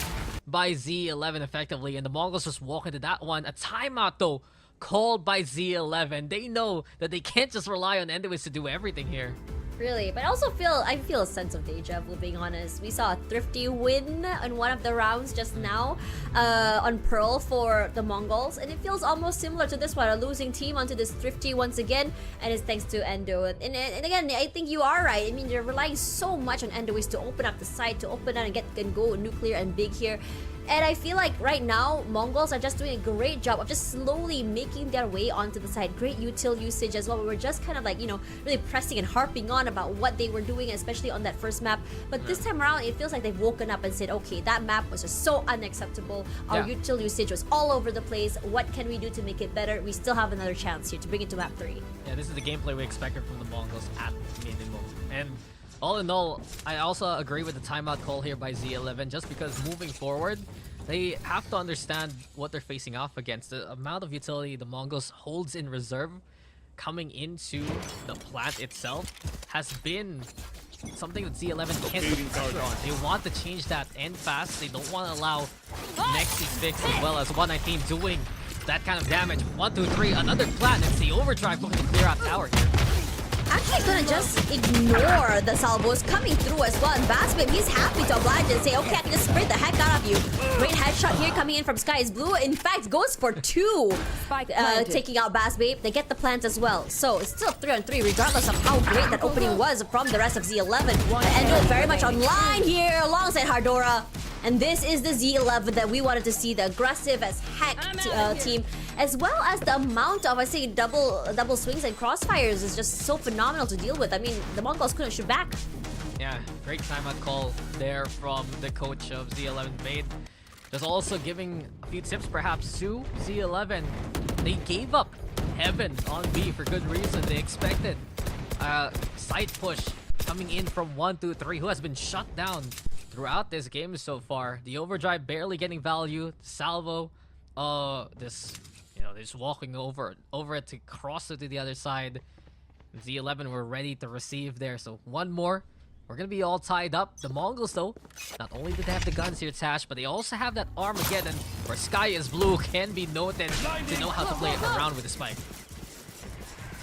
by Z11 effectively. And the Mongols just walk into that one. A timeout though, called by Z11. They know that they can't just rely on Endoist to do everything here. Really, but I also I feel a sense of deja vu, being honest. We saw a thrifty win in one of the rounds just now on Pearl for the Mongols, and it feels almost similar to this one, a losing team onto this thrifty once again, and it's thanks to Endo. And again, I think you are right. I mean, they're relying so much on Endoist to open up the site, to open up and go nuclear and big here. And I feel like right now, Mongols are just doing a great job of just slowly making their way onto the side. Great util usage as well. We were just kind of like, you know, really pressing and harping on about what they were doing, especially on that first map. But this time around, it feels like they've woken up and said, okay, that map was just so unacceptable. Our util usage was all over the place. What can we do to make it better? We still have another chance here to bring it to map 3. Yeah, this is the gameplay we expected from the Mongols at minimum. And all in all, I also agree with the timeout call here by Z11, just because moving forward, they have to understand what they're facing off against. The amount of utility the Mongols holds in reserve coming into the plant itself has been something that Z11 can't put pressure on. They want to change that end fast. They don't want to allow Nexy's fix as well as 119 doing that kind of damage. 1, 2, 3, another plant. It's the overdrive looking to clear out tower here. Actually gonna just ignore the salvos coming through as well. And Bassbabe, he's happy to oblige and say, okay, I can just spray the heck out of you. Great headshot here coming in from Sky is Blue. In fact, goes for 2, taking out Bassbabe. They get the plant as well. So it's still 3 on 3, regardless of how great that opening was from the rest of Z11. Endo very much online here alongside Hardora. And this is the Z11 that we wanted to see, the aggressive as heck team, as well as the amount of, I say, double swings and crossfires is just so phenomenal to deal with. I mean, the Mongols couldn't shoot back. Yeah, great timeout call there from the coach of Z11 Made. Just also giving a few tips perhaps to Z11. They gave up Heaven on B for good reason. They expected side push coming in from 1, 2, 3, who has been shut down throughout this game so far. The overdrive barely getting value. Salvo, they're just walking over it to cross it to the other side. Z11 were ready to receive there, so one more. We're gonna be all tied up. The Mongols, though, not only did they have the guns here, Tash, but they also have that Armageddon, where Sky is Blue can be noted to know how to play it around with the spike.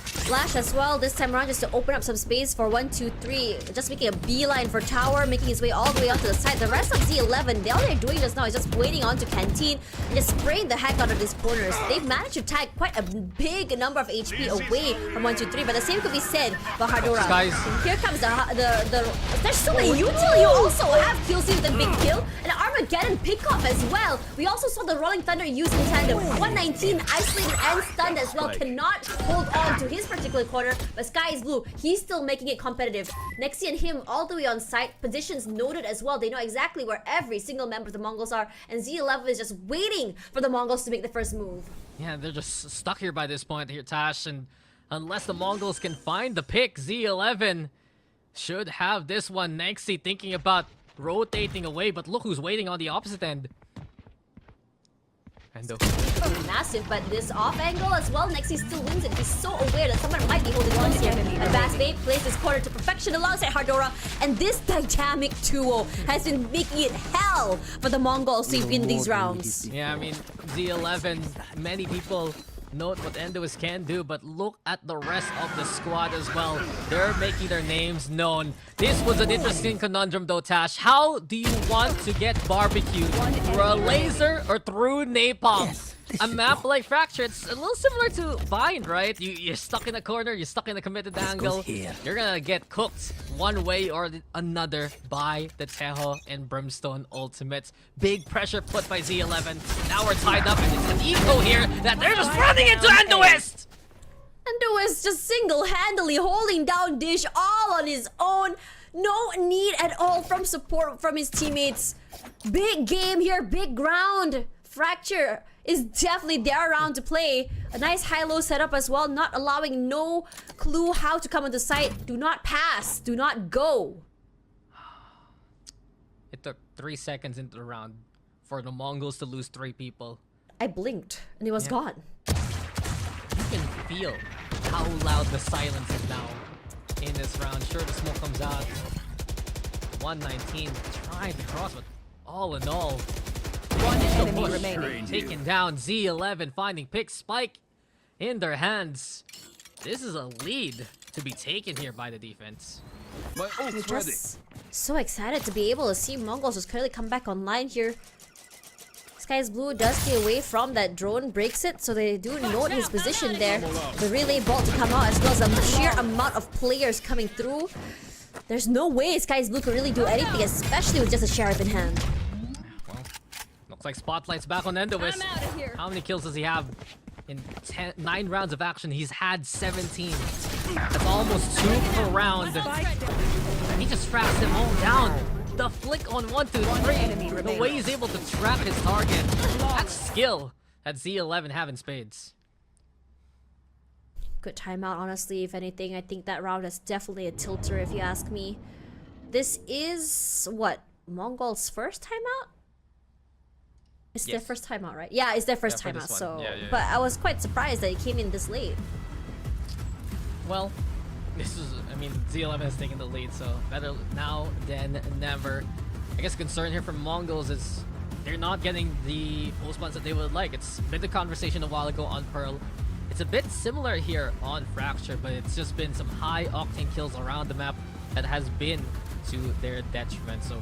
Flash as well this time around, just to open up some space for 1, 2, 3. Just making a beeline for tower, making his way all the way onto the side. The rest of Z11, all they're doing just now is just waiting onto Canteen and just spraying the heck out of these corners. They've managed to tag quite a big number of HP away from 1, 2, 3, but the same could be said for Hardora. Guys, here comes there's so many util. You also have Killzy with a big kill and Armageddon pick off as well. We also saw the Rolling Thunder used in tandem. 119 isolated and stunned as well, cannot hold on to his particular corner, but Sky is Blue, he's still making it competitive. Nexy and him all the way on site, positions noted as well. They know exactly where every single member of the Mongols are, and Z11 is just waiting for the Mongols to make the first move. Yeah, they're just stuck here by this point here, Tash, and unless the Mongols can find the pick, Z11 should have this one. Nexy thinking about rotating away, but look who's waiting on the opposite end. Endo. Massive, but this off angle as well, Nexi still wins it. He's so aware that someone might be holding on here. And Bass Babe plays his corner to perfection alongside Hardora, and this dynamic duo has been making it hell for the Mongols to win these rounds. Yeah, I mean, Z11, many people note what Endois can do, but look at the rest of the squad as well. They're making their names known. This was an interesting conundrum though, Tash. How do you want to get barbecued? Through a laser or through napalm? A map like Fracture, it's a little similar to Bind, right? You're stuck in a corner, you're stuck in a committed angle. You're gonna get cooked one way or another by the Teho and Brimstone ultimates. Big pressure put by Z11. Now we're tied up, and it's an eco here that they're just running into Endoist! Endois just single-handedly holding down Dish all on his own. No need at all from support from his teammates. Big game here, big ground. Fracture is definitely their round to play. A nice high-low setup as well, not allowing no clue how to come on the site. Do not pass, do not go. It took 3 seconds into the round for the Mongols to lose 3 people. I blinked and it was gone. You can feel how loud the silence is now in this round. Sure, the smoke comes out. 119 trying to cross, but all in all, One enemy push. remaining. Taking down Z11, finding pick spike in their hands. This is a lead to be taken here by the defense. My We're ult's ready. just so excited to be able to see Mongols just clearly come back online here. Sky's Blue does stay away from that drone, breaks it, so they do note his position there. The relay bolt to come out as well as the sheer amount of players coming through. There's no way Sky's Blue could really do anything, especially with just a Sheriff in hand. Well, looks like Spotlight's back on Endois. How many kills does he have? In 9 rounds of action, he's had 17. That's almost 2 per round. He just fraps them all down. The flick on 1, 2, 3. The way he's able to trap his target. That's skill that Z11 have in spades. Good timeout, honestly. If anything, I think that round is definitely a tilter, if you ask me. This is what, Mongol's first timeout? It's their Yes. first timeout, right? Yeah, it's their first for timeout. this one. So, Yeah. but I was quite surprised that it came in this late. Well, this is, I mean, Z11 has taken the lead, so better now than never. I guess concern here from Mongols is they're not getting the post plants that they would like. It's been the conversation a while ago on Pearl. It's a bit similar here on Fracture, but it's just been some high octane kills around the map that has been to their detriment. So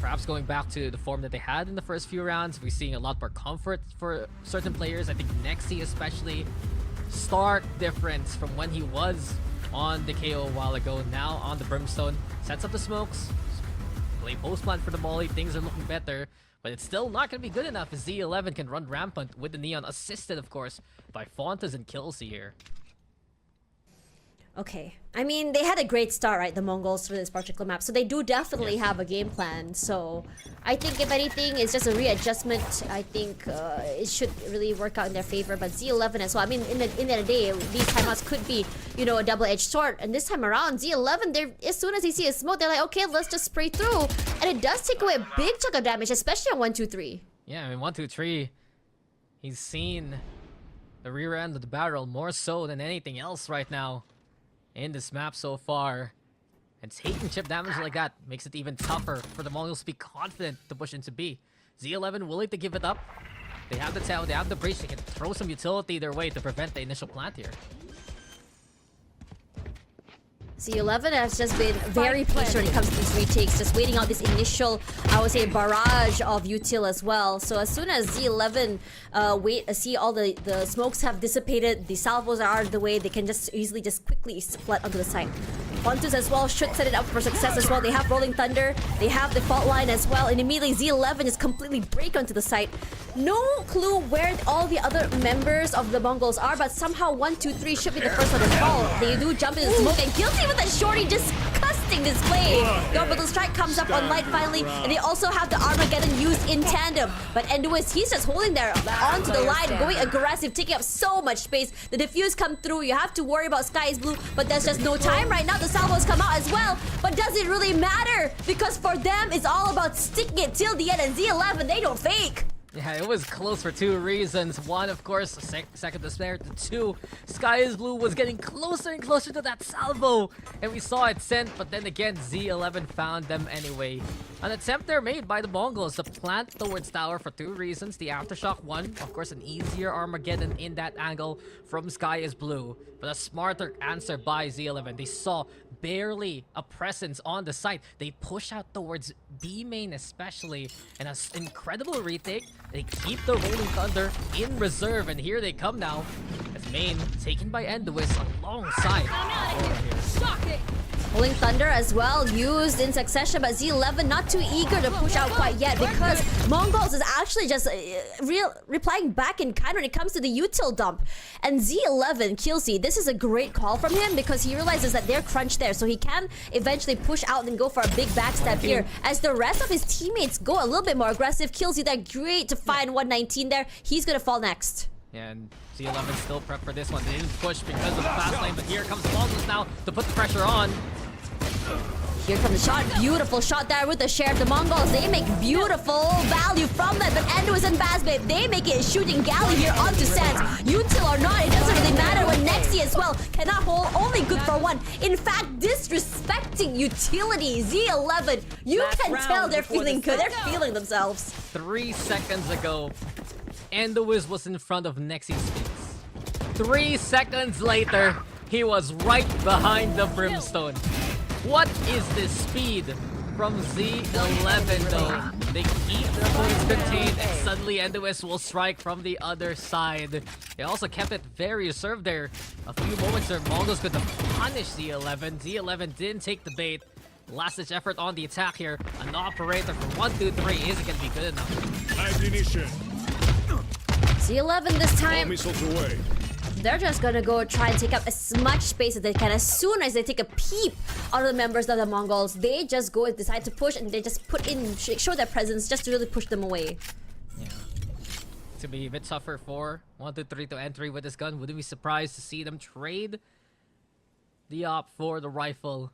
perhaps going back to the form that they had in the first few rounds, we're seeing a lot more comfort for certain players. I think Nexi especially, stark difference from when he was on the KO a while ago. Now on the Brimstone, sets up the smokes, play post plant for the molly. Things are looking better, but it's still not going to be good enough as Z11 can run rampant with the Neon, assisted of course by Fontas and Kelsey here. Okay. I mean, they had a great start, right, the Mongols, for this particular map. So they do definitely have a game plan. So I think, if anything, it's just a readjustment. I think it should really work out in their favor. But Z11 as well. I mean, in the end of the day, these timeouts could be, you know, a double-edged sword. And this time around, Z11, they're, as soon as they see a smoke, they're like, okay, let's just spray through. And it does take away a big chunk of damage, especially on 1, 2, 3. Yeah, I mean, 1, 2, 3. He's seen the rear end of the barrel more so than anything else right now in this map so far. And taking chip damage like that makes it even tougher for the Mongols to be confident to push into B. Z11 willing to give it up. They have the tail, they have the breach, they can throw some utility their way to prevent the initial plant here. Z11 has just been very patient when it comes to these retakes, just waiting out this initial, I would say, barrage of util as well. So as soon as Z11 see all the smokes have dissipated, the salvos are out of the way, they can just easily quickly split onto the site. Pontus as well should set it up for success as well. They have Rolling Thunder, they have the fault line as well, and immediately Z11 just completely break onto the site. No clue where all the other members of the Mongols are, but somehow 1, 2, 3 should be the first one to fall. They do jump into the smoke, and Guilty with that shorty disgusting display. The Orbital Strike comes up on light finally, and they also have the Armageddon used in tandem. But Endois, he's just holding there onto the line, going aggressive, taking up so much space. The defuse come through, you have to worry about Sky's Blue, but there's just no time right now. The salvos come out as well, but does it really matter? Because for them, it's all about sticking it till the end, and Z11, they don't fake. Yeah, it was close for two reasons. One, of course, second despair. Two, Sky is Blue was getting closer and closer to that salvo. And we saw it sent, but then again, Z11 found them anyway. An attempt there made by the Mongols to plant towards tower for two reasons. The Aftershock one, of course, an easier Armageddon in that angle from Sky is Blue. But a smarter answer by Z11. They saw barely a presence on the site. They push out towards B main especially. And an incredible retake. They keep the Rolling Thunder in reserve. And here they come now. As main taken by Enduis alongside. Shocking. Rolling Thunder as well used in succession, but Z11 not too eager to push out quite yet because Mongols is actually just replying back in kind when it comes to the util dump. And Z11 Killsy, this is a great call from him because he realizes that they're crunched there, so he can eventually push out and go for a big backstab here. As the rest of his teammates go a little bit more aggressive, Killsy, they're great to find 119 there. He's gonna fall next. Yeah, and Z11 still prep for this one. They didn't push because of the fast lane, but here comes the Mongols now to put the pressure on. Here comes the shot. Beautiful shot there with the sheriff. The Mongols, they make beautiful value from that. But Enduis and Bazbabe, they make it shooting galley here onto Sands. Util or not, it doesn't really matter when Nexi as well cannot hold. Only good for one. In fact, disrespecting utility. Z11, you can tell they're feeling good. They're feeling themselves. 3 seconds ago, Enduis was in front of Nexi's face. 3 seconds later, he was right behind the Brimstone. What is this speed from Z11 though? They keep their opponents contained and suddenly Enduis will strike from the other side. They also kept it very reserved there. A few moments there, Mongols could punish Z11. Z11 didn't take the bait. Last-ditch effort on the attack here. An operator for 1, 2, 3 isn't going to be good enough. Ammunition. Z11 this time. Missiles away. They're just gonna go try and take up as much space as they can. As soon as they take a peep out of the members of the Mongols, they just go and decide to push, and they just put in, show their presence just to really push them away. Yeah. To be a bit tougher for 1, 2, 3 to entry with this gun. Wouldn't be surprised to see them trade the op for the rifle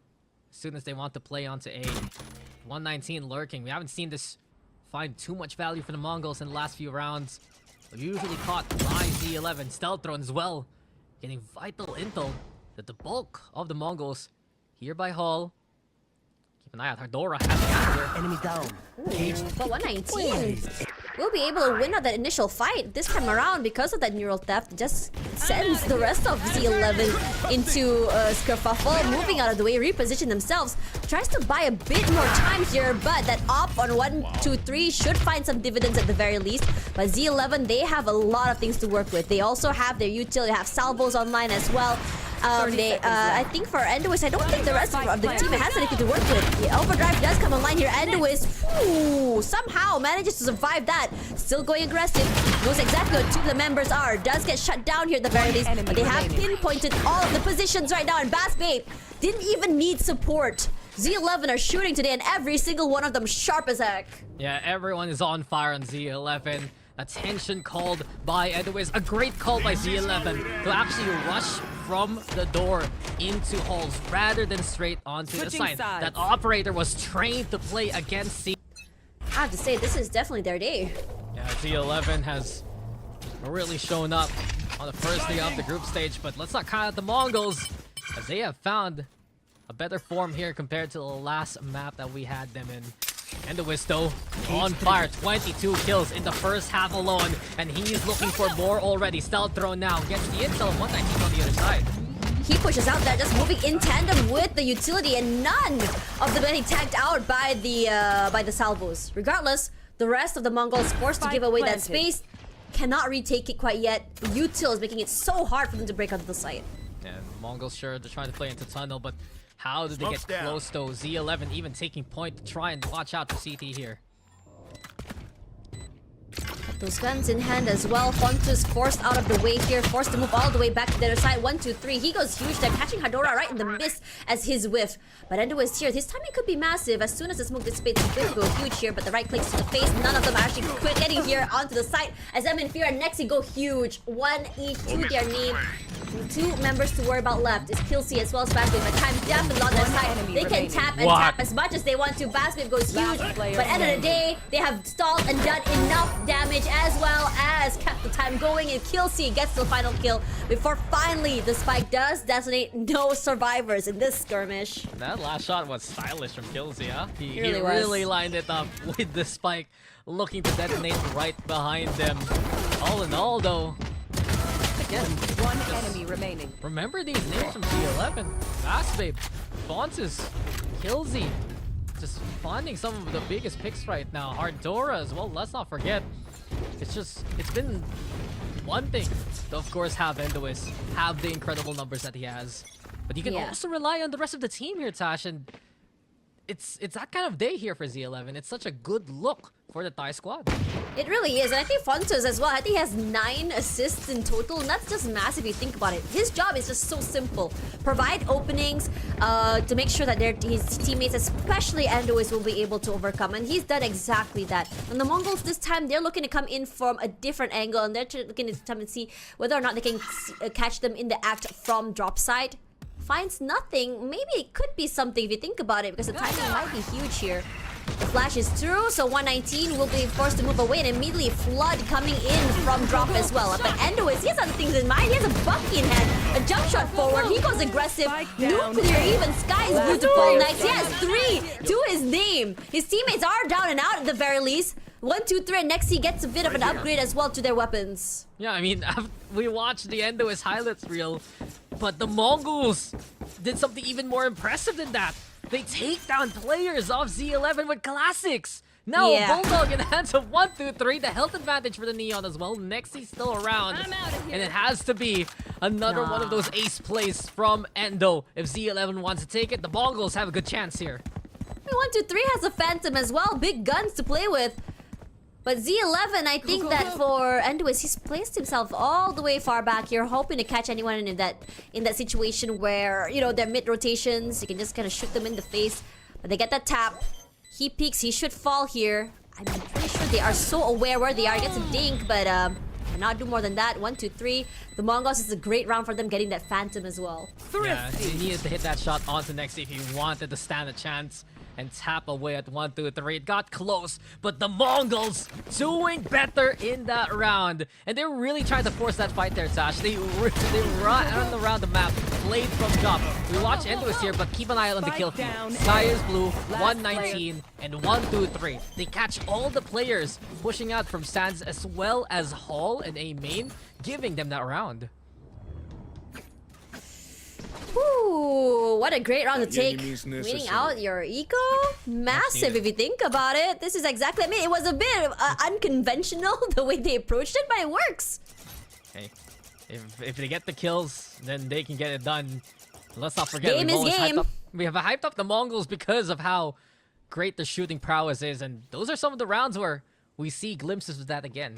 as soon as they want to play onto A. 119 lurking. We haven't seen this find too much value for the Mongols in the last few rounds. Usually caught by Z11. Stealth drone as well. Getting vital intel that the bulk of the Mongols here by Hall. Keep an eye out. Hardora has the answer. Enemy down. But 119 will be able to win out that initial fight this time around because of that neural theft. It just sends the rest of Z11 into a skerfuffle, moving out of the way, reposition themselves. Tries to buy a bit more time here, but that op on 1, 2, 3 should find some dividends at the very least. But Z11, they have a lot of things to work with. They also have their util, they have salvos online as well. I think for Enduis, I don't think the rest of the team has anything to work with. The overdrive does come online here. Enduis, somehow manages to survive that. Still going aggressive. Knows exactly what two of the members are. Does get shut down here at the very least. But they have pinpointed all of the positions right now. And Bazbabe didn't even need support. Z11 are shooting today, and every single one of them sharp as heck. Yeah, everyone is on fire on Z11. Attention called by Enduis. A great call by Z11 to actually rush from the door into halls rather than straight onto the side. That operator was trained to play against C. I have to say, this is definitely their day. Yeah, Z11 has really shown up on the first day of the group stage, but let's not count out the Mongols as they have found a better form here compared to the last map that we had them in. Enduis though, on fire, 22 kills in the first half alone, and he's looking for more already. Stealth drone now gets the intel of 119 on the other side. He pushes out there, just moving in tandem with the utility, and none of them getting tagged out by the salvos. Regardless, the rest of the Mongols forced to give away that space, cannot retake it quite yet. The util is making it so hard for them to break onto the site. Yeah, Mongols sure they're trying to play into tunnel, but how do they get close though? Z11 even taking point to try and watch out for CT here. Those guns in hand as well. Fontus forced out of the way here, forced to move all the way back to the other side. 1, 2, 3. He goes huge there, catching Hardora right in the miss as his whiff. But Enduis here, his timing could be massive. As soon as the smoke dissipates, he's going to go huge here, but the right clicks to the face. None of them are actually quit getting here onto the site as Em and Fear and Nexi go huge. 1 each to their name. Two members to worry about left is Killsy as well as Bassbabe, but time definitely on their side. enemy They can remaining. tap and What? tap as much as they want to. Bassbabe goes huge, Last player but end of the standing. day, they have stalled and done enough damage as well as kept the time going, and Killsy gets the final kill before finally the spike does designate no survivors in this skirmish. That last shot was stylish from Killsy, huh? He Really was. really lined it up with the spike, looking to detonate right behind them. All in all, though, again, One enemy remaining. remember these names from Z11. Bassbabe, Fonces, Killsy. Just finding some of the biggest picks right now. Hardora as well, let's not forget. It's been one thing to, of course, have Endois have the incredible numbers that he has. But you can Yeah. also rely on the rest of the team here, Tash, and it's that kind of day here for Z11. It's such a good look for the Thai squad. It really is, and I think Fontos as well. I think he has 9 assists in total, and that's just massive if you think about it. His job is just so simple: provide openings to make sure that his teammates, especially Endois, will be able to overcome, and he's done exactly that. And the Mongols this time, they're looking to come in from a different angle, and they're looking to come and see whether or not they can catch them in the act from drop side. Finds nothing. Maybe it could be something if you think about it, because the timing might be huge here. The flash is through, so 119 will be forced to move away, and immediately Flood coming in from drop as well. But Endois, he has other things in mind. He has a Bucky in hand, a jump shot forward. He goes aggressive, nuclear, even Sky's beautiful. Nice. He has 3 to his name. His teammates are down and out at the very least. 1, 2, 3, and Nexi gets a bit of an upgrade as well to their weapons. Yeah, I mean, we watched the Endois highlights reel, but the Mongols did something even more impressive than that. They take down players of Z11 with classics. Now Yeah. Bulldog in the hands of 1, 2, 3. The health advantage for the Neon as well. Nexi's still around. I'm outta here. And it has to be another one of those ace plays from Endo. If Z11 wants to take it, the Mongols have a good chance here. 1, 2, 3 has a Phantom as well. Big guns to play with. But Z11, I think that for Endois, he's placed himself all the way far back here, hoping to catch anyone in that situation where, you know, they're mid rotations. You can just kind of shoot them in the face. But they get that tap. He peeks. He should fall here. I'm pretty sure they are so aware where they are. He gets a dink, but cannot do more than that. 1, 2, 3. The Mongols is a great round for them, getting that Phantom as well. Yeah, he needed to hit that shot onto Nexi if he wanted to stand a chance and tap away at 1, 2, 3. It got close, but the Mongols doing better in that round. And they're really trying to force that fight there, Tash. They run around the map, played from top. We watch Endois here, but keep an eye on the kill feed. Sky is blue, 119, and 1, 2, 3. They catch all the players pushing out from Sands as well as Hall and A main, giving them that round. Ooh, what a great round to take. means Waiting necessary. out your eco? Massive needed. if you think about it. This is exactly, I mean, it was a bit unconventional the way they approached it, but it works. Hey, if they get the kills, then they can get it done. Let's not forget, Game we've is always game. we have hyped up the Mongols because of how great their shooting prowess is, and those are some of the rounds where we see glimpses of that again.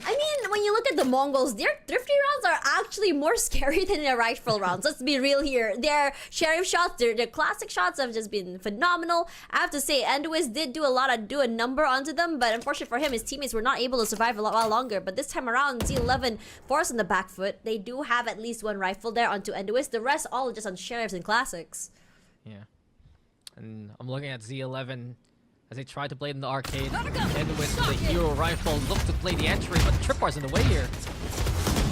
I mean, when you look at the Mongols, their thrifty rounds are actually more scary than their rifle rounds. Let's be real here. Their sheriff shots, their classic shots have just been phenomenal. I have to say, Endois did do a number onto them, but unfortunately for him, his teammates were not able to survive a while longer. But this time around, Z11 forced on the back foot. They do have at least 1 rifle there onto Endois. The rest all just on sheriffs and classics. Yeah. And I'm looking at Z11 as they try to play it in the arcade. And with the hero rifle, look to play the entry, but Tripar's in the way here.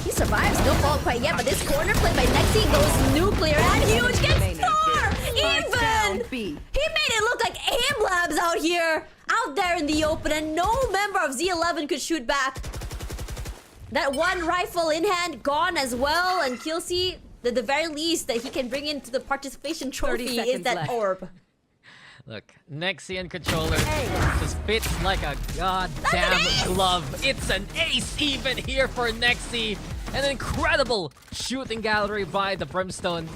He survives, no fall quite yet, but this corner play by Nexi goes nuclear and huge, gets 4! Even! B. He made it look like aim labs out here, out there in the open, and no member of Z11 could shoot back. That 1 rifle in hand gone as well, and Killsy, the very least that he can bring into the participation 30 trophy is seconds that left. orb. Look, Nexian controller just fits like a goddamn glove. It's an ace even here for Nexi. An incredible shooting gallery by the Brimstone.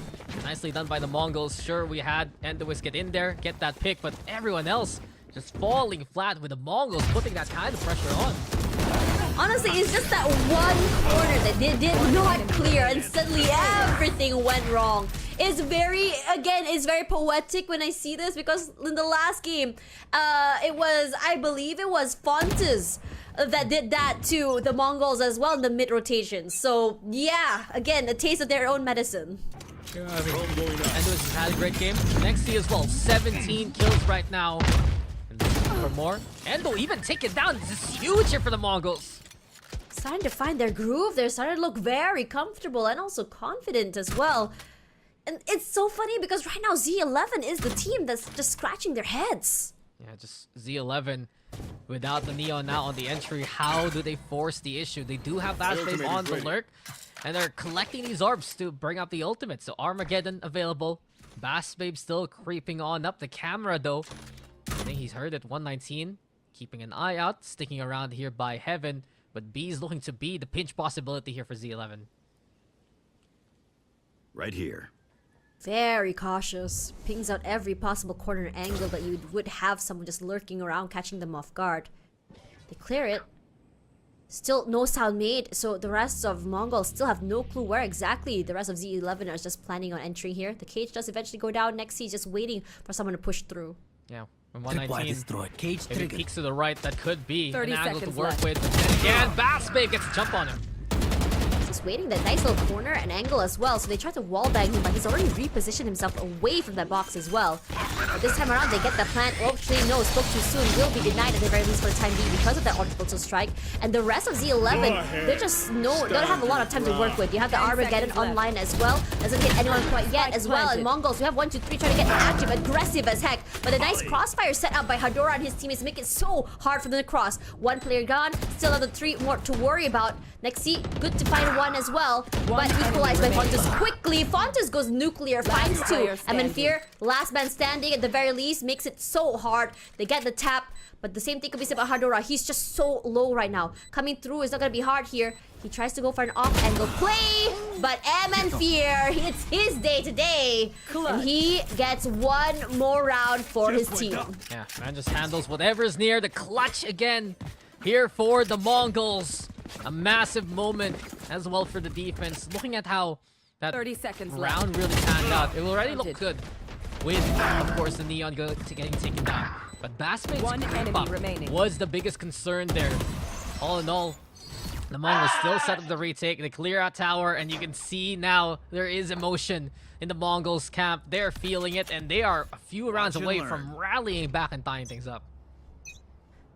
Nicely done by the Mongols. Sure, we had Endois get in there, get that pick, but everyone else just falling flat with the Mongols putting that kind of pressure on. Honestly, it's just that 1 corner that they did not clear, and suddenly everything went wrong. It's very poetic when I see this, because in the last game, I believe it was Fontes that did that to the Mongols as well in the mid rotation. So yeah, again, a taste of their own medicine. Yeah, I mean, Endowus has had a great game. Nexi as well, 17 kills right now. And for more. Endo even taken down. This is huge here for the Mongols. Starting to find their groove. They're starting to look very comfortable and also confident as well. And it's so funny because right now Z11 is the team that's just scratching their heads. Yeah, just Z11 without the Neon now on the entry. How do they force the issue? They do have Bassbabe on the lurk. And they're collecting these orbs to bring up the ultimate. So Armageddon available. Bassbabe still creeping on up. The camera though, I think he's heard at 119. Keeping an eye out. Sticking around here by Heaven. But B is looking to be the pinch possibility here for Z11. Right here. Very cautious. Pings out every possible corner angle that you would have someone just lurking around, catching them off guard. They clear it. Still no sound made, so the rest of Mongols still have no clue where exactly the rest of Z11 are just planning on entering here. The cage does eventually go down. Next, he's just waiting for someone to push through. Yeah, when 119 destroyed. Cage maybe triggered. peeks to the right, that could be 30 an angle to seconds work left. with. But then again, Bassbabe gets a jump on him. Just waiting that nice little corner and angle as well, so they try to wallbang him, but he's already repositioned himself away from that box as well. But this time around, they get the plant. Actually, no, spoke too soon. Will be denied at the very least for the time being because of that orbital strike. And the rest of Z11, they're just don't have a lot of time to work with. You have the 10 Armageddon seconds left. online as well. Doesn't hit anyone quite yet Spike as well. And planted. Mongols, we have 1, 2, 3 trying to get active, aggressive as heck. But the nice crossfire set up by Hadora and his teammates make it so hard for them to cross. One player gone, still another 3 more to worry about. Nexi, good to find one as well. But equalized by Fontus quickly. Fontus goes nuclear, finds 2. player standing. Fear, last man standing at the very least, makes it so hard. They get the tap, but the same thing could be said about Hadora. He's just so low right now. Coming through is not gonna be hard here. He tries to go for an off-angle play, but Fear, it's his day today. And he gets one more round for his team. Yeah, man just handles whatever's near. The clutch again here for the Mongols. A massive moment as well for the defense. Looking at how that 30 seconds left. round really panned out. It already looked good with, of course, the Neon getting taken down. But Bassbabe's One creep enemy up remaining. was the biggest concern there. All in all, the Mongols still set up the retake. They clear out tower, and you can see now there is emotion in the Mongols camp. They're feeling it, and they are a few rounds away from rallying back and tying things up.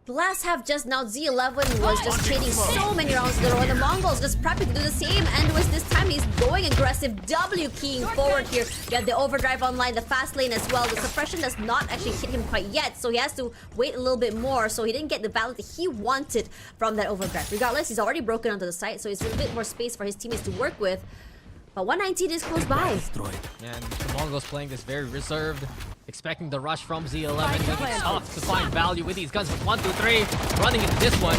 The last half just now, Z11 was just trading so many rounds in a row, and the Mongols just prepping to do the same. And with this time, he's going aggressive, W keying forward here. You have the overdrive online, the fast lane as well. The suppression does not actually hit him quite yet, so he has to wait a little bit more. So he didn't get the value that he wanted from that overdrive. Regardless, he's already broken onto the site, so it's a bit more space for his teammates to work with. But 119 is close by. And the Mongols playing this very reserved, expecting the rush from Z11. It's tough to find value with these guns. But 1, 2, 3, running into this one.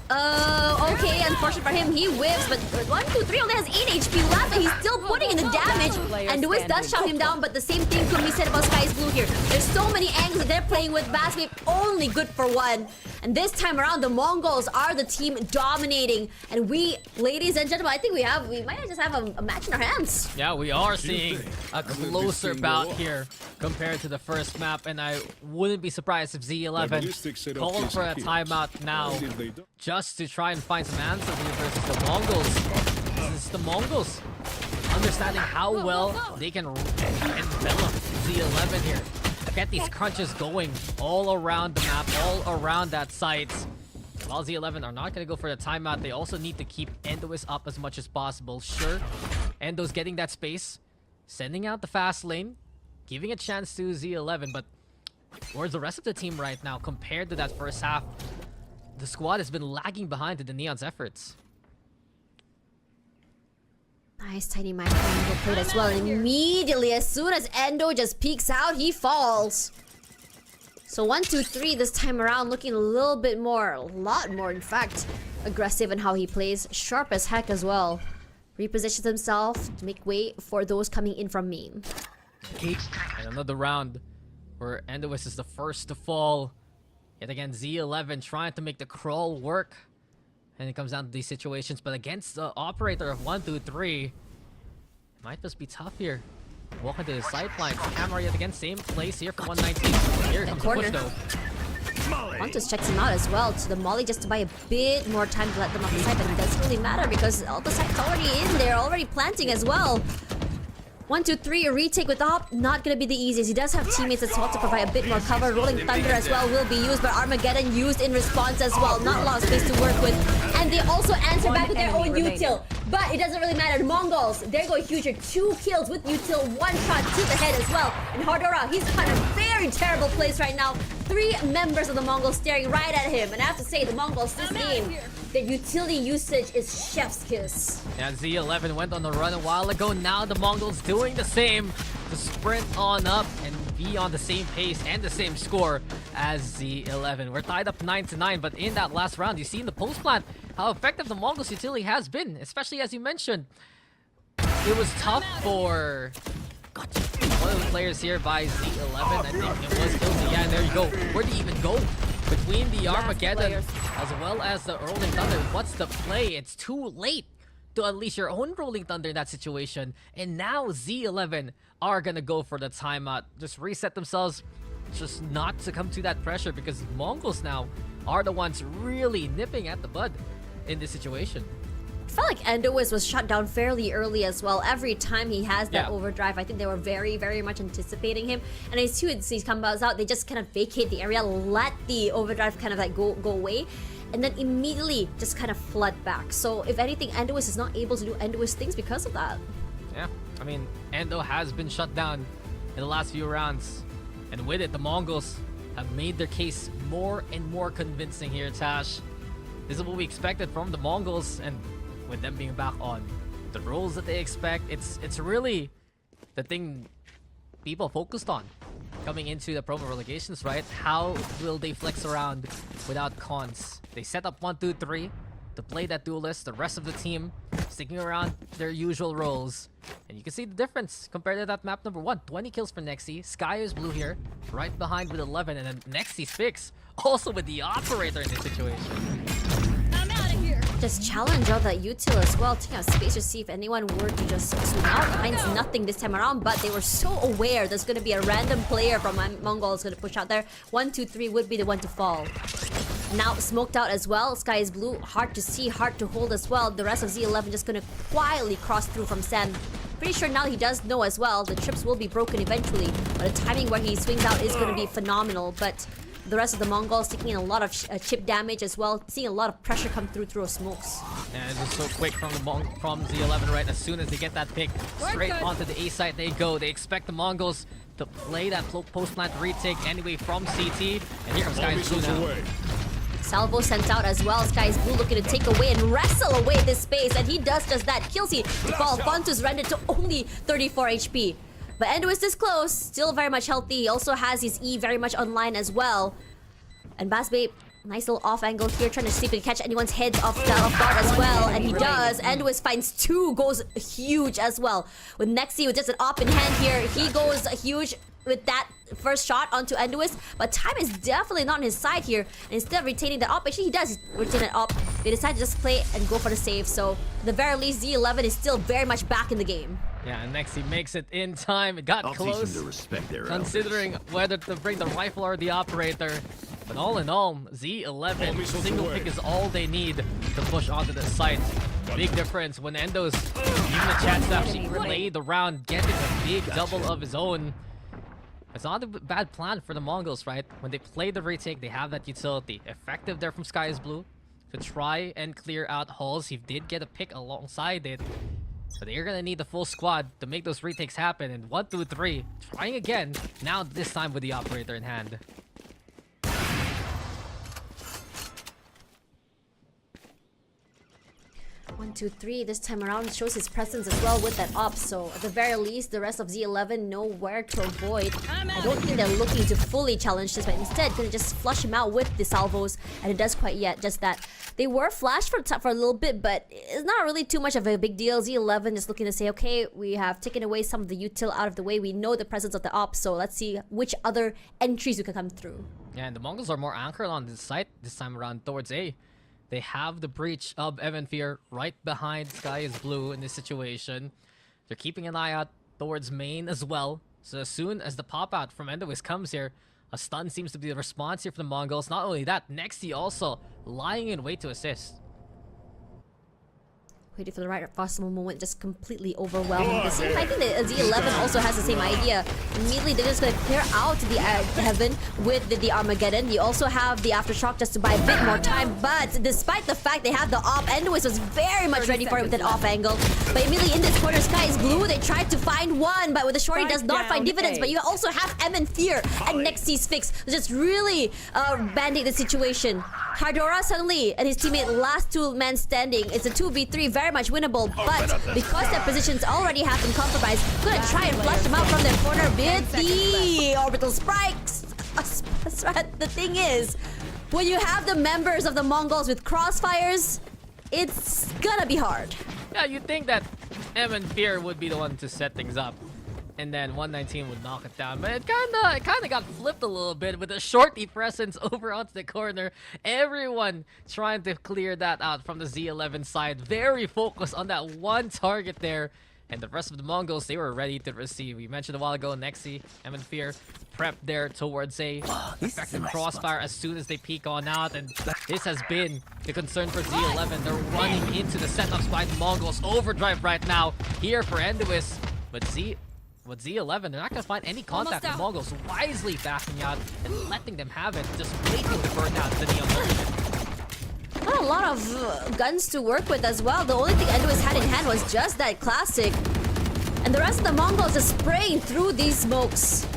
Okay, unfortunate for him, he whiffs, but 1, 2, 3 only has 8 HP left, and he's still putting in the damage. And Lewis does shut him down, but the same thing could be said about Sky's Blue here. There's so many angles that they're playing with. Bassbabe only good for 1. And this time around, the Mongols are the team dominating. And we, ladies and gentlemen, I think we might just have a match in our hands. Yeah, we are seeing a closer bout here compared to the first map, and I wouldn't be surprised if Z11 called for a timeout now just to try and find some answers here versus the Mongols. This is the Mongols understanding how well they can envelop Z11 here. Get these crunches going all around the map, all around that site. While Z11 are not going to go for the timeout, they also need to keep Endowus up as much as possible. Sure, Endo's getting that space, sending out the fast lane, giving a chance to Z11, but where's the rest of the team right now compared to that first half? The squad has been lagging behind in the Neon's efforts. Nice tiny micro angle played as well. And immediately, as soon as Endo just peeks out, he falls. So 1, 2, 3 this time around, looking a little bit more, a lot more in fact, aggressive in how he plays. Sharp as heck as well. Repositions himself to make way for those coming in from main. And another round where Endowus is the first to fall. Yet again, Z11 trying to make the crawl work. And it comes down to these situations, but against the operator of 1, 2, 3, might just be tough here. Walking to the sidelines. Camera yet again, same place here for 119. Here comes the push though. Pontus checks him out as well to the molly just to buy a bit more time to let them off the site, but it doesn't really matter because all the site's already in there, already planting as well. 1, 2, 3, a retake with Op, not gonna be the easiest. He does have teammates as well to provide a bit more cover. Rolling Thunder as well will be used, but Armageddon used in response as well. Not a lot of space to work with. And they also answer back with their own util. But it doesn't really matter. The Mongols, they're going huge here. 2 kills with util, 1 shot to the head as well. And Hardora, he's in a very terrible place right now. 3 members of the Mongols staring right at him. And I have to say, the Mongols this game, their utility usage is chef's kiss. Yeah, Z11 went on the run a while ago. Now the Mongols doing the same to sprint on up and be on the same pace and the same score as Z11. We're tied up 9-9, but in that last round, you see in the post plant how effective the Mongols utility has been, especially as you mentioned. It was tough for one of the players here by Z11. I think it was Killsy. Yeah, and there you go. Where did he even go? Between the Armageddon as well as the Rolling Thunder. What's the play? It's too late to unleash your own Rolling Thunder in that situation. And now Z11 are gonna go for the timeout. Just reset themselves, just not succumb to that pressure, because Mongols now are the ones really nipping at the bud in this situation. I felt like Endowiz was shut down fairly early as well. Every time he has that overdrive, I think they were very, very much anticipating him. And as soon as he comes out, they just kind of vacate the area, let the overdrive kind of like go away, and then immediately just kind of flood back. So if anything, Endowiz is not able to do Endowiz things because of that. Yeah, I mean, Endo has been shut down in the last few rounds. And with it, the Mongols have made their case more and more convincing here, Tash. This is what we expected from the Mongols, and with them being back on the roles that they expect, it's really the thing people focused on coming into the promo relegations, right? How will they flex around without cons? They set up 1, 2, 3 to play that duelist. The rest of the team sticking around their usual roles. And you can see the difference compared to that map number 1. 20 kills for Nexi. Sky is blue here, right behind with 11. And then Nexi's picks also with the operator in this situation. Just challenge out that util as well, taking out space to see if anyone were to just swing out. Finds nothing this time around, but they were so aware there's going to be a random player from Mongols going to push out there. 1, 2, 3 would be the one to fall. Now smoked out as well. Sky is blue, hard to see, hard to hold as well. The rest of Z11 just going to quietly cross through from Sam. Pretty sure now he does know as well the trips will be broken eventually, but the timing where he swings out is going to be phenomenal. But the rest of the Mongols taking in a lot of chip damage as well, seeing a lot of pressure come through smokes. And it's just so quick from Z11, right? As soon as they get that pick, straight onto the A site they go. They expect the Mongols to play that post-plant retake anyway from CT. And here comes Sky's Blue now. Salvo sent out as well. Sky's Blue looking to take away and wrestle away this space, and he does just that. Kills he to fall. Fontus rendered to only 34 HP. But Endo is this close, still very much healthy. He also has his E very much online as well. And Basbabe, nice little off angle here, trying to see if he can catch anyone's heads off guard as well. And he does. Endois finds 2, goes huge as well. With Nexi with just an op in hand here, he goes huge with that first shot onto Endois. But time is definitely not on his side here. And instead of retaining that op, actually he does retain an op. They decide to just play and go for the save. So at the very least, Z11 is still very much back in the game. Yeah, and Nexi makes it in time. It got close, considering whether to bring the rifle or the operator. But all in all, Z11, single pick is all they need to push onto the site. Big difference when Endo's given a chance to actually play the round, getting a big double of his own. It's not a bad plan for the Mongols, right? When they play the retake, they have that utility. Effective there from Sky is Blue to try and clear out halls. He did get a pick alongside it. But they're gonna need the full squad to make those retakes happen. And 1, 2, 3, trying again. Now this time with the operator in hand. 1, 2, 3 this time around shows his presence as well with that op. So at the very least, the rest of Z11 know where to avoid. I don't think they're looking to fully challenge this, but instead gonna just flush him out with the salvos, and it does quite yet just that. They were flashed for a little bit, but it's not really too much of a big deal. Z11 is looking to say, okay, we have taken away some of the util out of the way. We know the presence of the op, so let's see which other entries we can come through. Yeah, and the Mongols are more anchored on this site this time around towards A. They have the breach of Evan Fear right behind Sky is Blue in this situation. They're keeping an eye out towards main as well. So as soon as the pop out from Endois comes here, A stun seems to be the response here for the Mongols. Not only that, Nexi also lying in wait to assist. Waiting for the right possible moment, just completely overwhelming the scene. I think that Z11 also has the same idea. Immediately, they're just going to clear out the heaven with the Armageddon. You also have the Aftershock just to buy a bit more time. But despite the fact they have the op, Enduis was very much ready for it with an off angle. But immediately in this corner, Sky is blue. They tried to find one, but with the shorty does not find dividends. But you also have M and Fear and Nexi's fix. Just really banding the situation. Hardora suddenly and his teammate last two men standing. It's a 2v3, very much winnable, but because their positions already have been compromised, gonna try and flush them out from their corner with the orbital spikes. The thing is, when you have the members of the Mongols with crossfires, it's gonna be hard. Yeah, you'd think that M and Fear would be the one to set things up. And then 119 would knock it down. But it kinda got flipped a little bit with a shorty presence over onto the corner. Everyone trying to clear that out from the Z11 side. Very focused on that one target there. And the rest of the Mongols, they were ready to receive. We mentioned a while ago, Nexi, M and Fear, prep there towards a effective crossfire as soon as they peek on out. And this has been the concern for Z11. They're running into the setups by the Mongols. Overdrive right now here for Enduis. But Z11, they're not going to find any contact with Mongols, wisely backing out and letting them have it, just waiting to burn out the Neon Ultimate. Not a lot of guns to work with as well. The only thing Enduis had in hand was just that classic. And the rest of the Mongols are spraying through these smokes.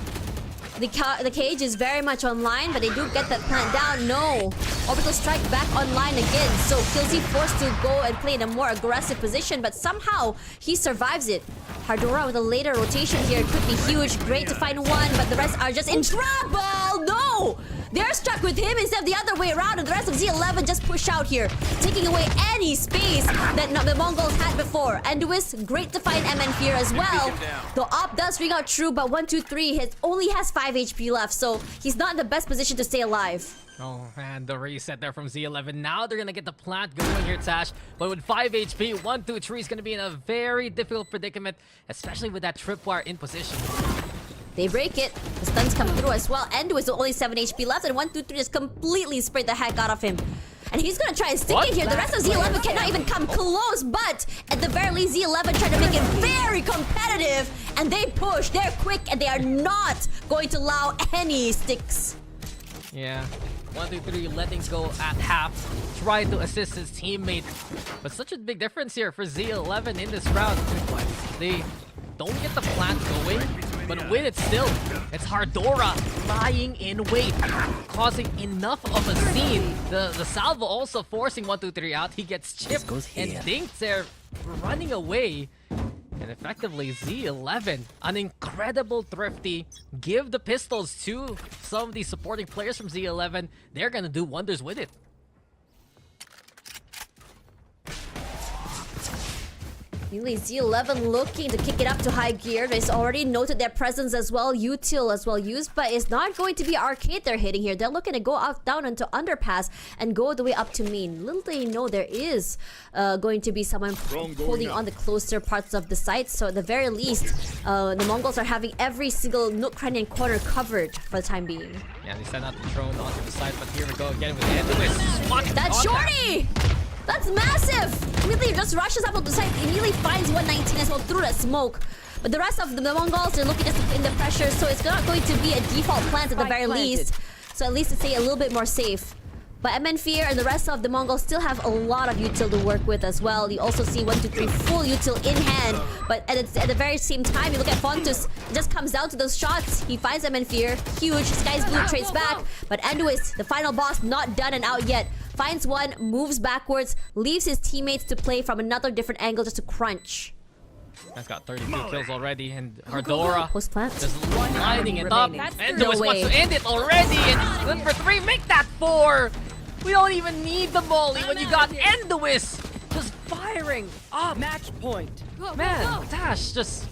The cage is very much online, but they do get that plant down. No. Orbital strike back online again. So KillZ forced to go and play in a more aggressive position, but somehow he survives it. Hardora with a later rotation here could be huge. Great to find one, but the rest are just in trouble. No! They're stuck with him instead of the other way around, and the rest of Z11 just push out here, taking away any space that the Mongols had before. Enduis, great to find M and Fear as well. The op does ring out true, but 123 only has 5 HP left, so he's not in the best position to stay alive. Oh man, the reset there from Z11. Now they're gonna get the plant going here, Tash. But with 5 HP, 123 is gonna be in a very difficult predicament, especially with that tripwire in position. They break it. The stuns come through as well. Enduis with only 7 HP left, and 123 just completely sprayed the heck out of him. And he's gonna try and stick it here. The rest of Z11 cannot even come close, but at the very least, Z11 tried to make it very competitive, and they push. They're quick, and they are not going to allow any sticks. Yeah. 123 letting go at half, trying to assist his teammate. But such a big difference here for Z11 in this round. They don't get the plant going, but with it still, it's Hardora lying in wait, causing enough of a scene. The salvo also forcing 123 out. He gets chipped and thinks they're running away. And effectively, Z11, an incredible thrifty, give the pistols to some of these supporting players from Z11. They're gonna do wonders with it. Z11 looking to kick it up to high gear. They've already noted their presence as well. Util as well used, but it's not going to be arcade they're hitting here. They're looking to go out down into underpass and go the way up to main. Little they know there is going to be someone holding on the closer parts of the site. So at the very least, the Mongols are having every single nook, cranny, and corner covered for the time being. Yeah, they sent out the drone onto the site, but here we go again with Enduis. That's shorty! That's massive! Immediately just rushes up on the side, immediately finds 119 as well through the smoke. But the rest of the Mongols, they're looking just in the pressure, so it's not going to be a default plant at the very least. So at least to stay a little bit more safe. But M and Fear and the rest of the Mongols still have a lot of util to work with as well. You also see 123 full util in hand. But at the very same time, you look at Fontus, it just comes down to those shots. He finds M and Fear, huge, Sky's Blue trades back. But Enduis, the final boss, not done and out yet. Finds one, moves backwards, leaves his teammates to play from another different angle just to crunch. That's got 32 kills already, and Hardora Post plant. just lining it up. Enduis No wants way. to end it already, and number 3, make that 4! We don't even need the molly when you got Enduis just firing up. Match point. Man, Tash, just...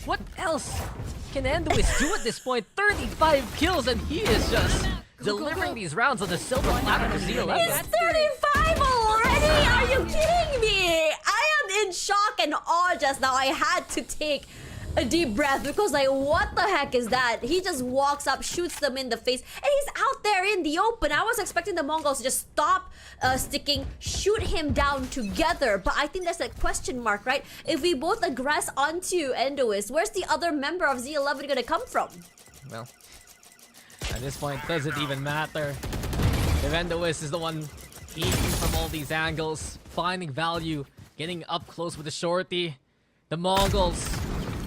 what else can Enduis do at this point? 35 kills, and he is just delivering these rounds on the silver platter for Z11. It's 35 already! Are you kidding me? I am in shock and awe just now. I had to take a deep breath because like, what the heck is that? He just walks up, shoots them in the face, and he's out there in the open. I was expecting the Mongols to just stop sticking, shoot him down together, but I think that's a question mark, right? If we both aggress onto Endoist, where's the other member of Z11 gonna come from? Well, at this point, does it even matter? If Endoist is the one eating from all these angles, finding value, getting up close with the shorty, the Mongols,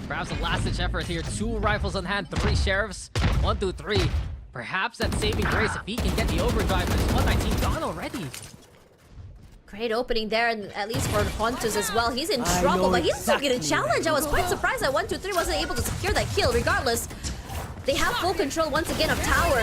perhaps a last-ditch effort here. 2 rifles on hand, 3 sheriffs, 1, 2, 3. Perhaps that saving grace if he can get the overdrive. But it's 119 gone already. Great opening there, and at least for Pontus as well. He's in trouble, but he's still getting challenged. I was quite surprised that 1, 2, 3 wasn't able to secure that kill. Regardless, they have full control once again of tower.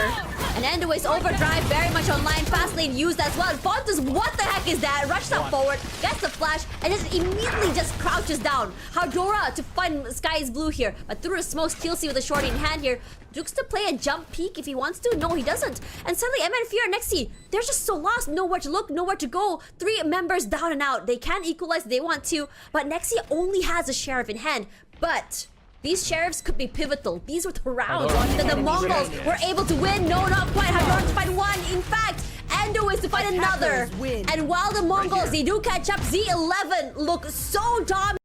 And Endoist overdrive very much online. Fast lane used as well. Pontus, what the heck is that? Rushed up forward, gets the flash, and just immediately just crouches down. Hardora to find Sky is Blue here, but through the smoke, Killsy with a shorty in hand here. Looks to play a jump peek if he wants to. No, he doesn't. And suddenly, MN Fear and Nexi, they're just so lost. Nowhere to look, nowhere to go. 3 members down and out. They can equalize if they want to, but Nexi only has a sheriff in hand. But these sheriffs could be pivotal. These were the rounds that the Mongols were able to win. No, not quite. Hardora to find 1. In fact, Endo is to find another. And while the Mongols, they do catch up, Z11 look so dominant.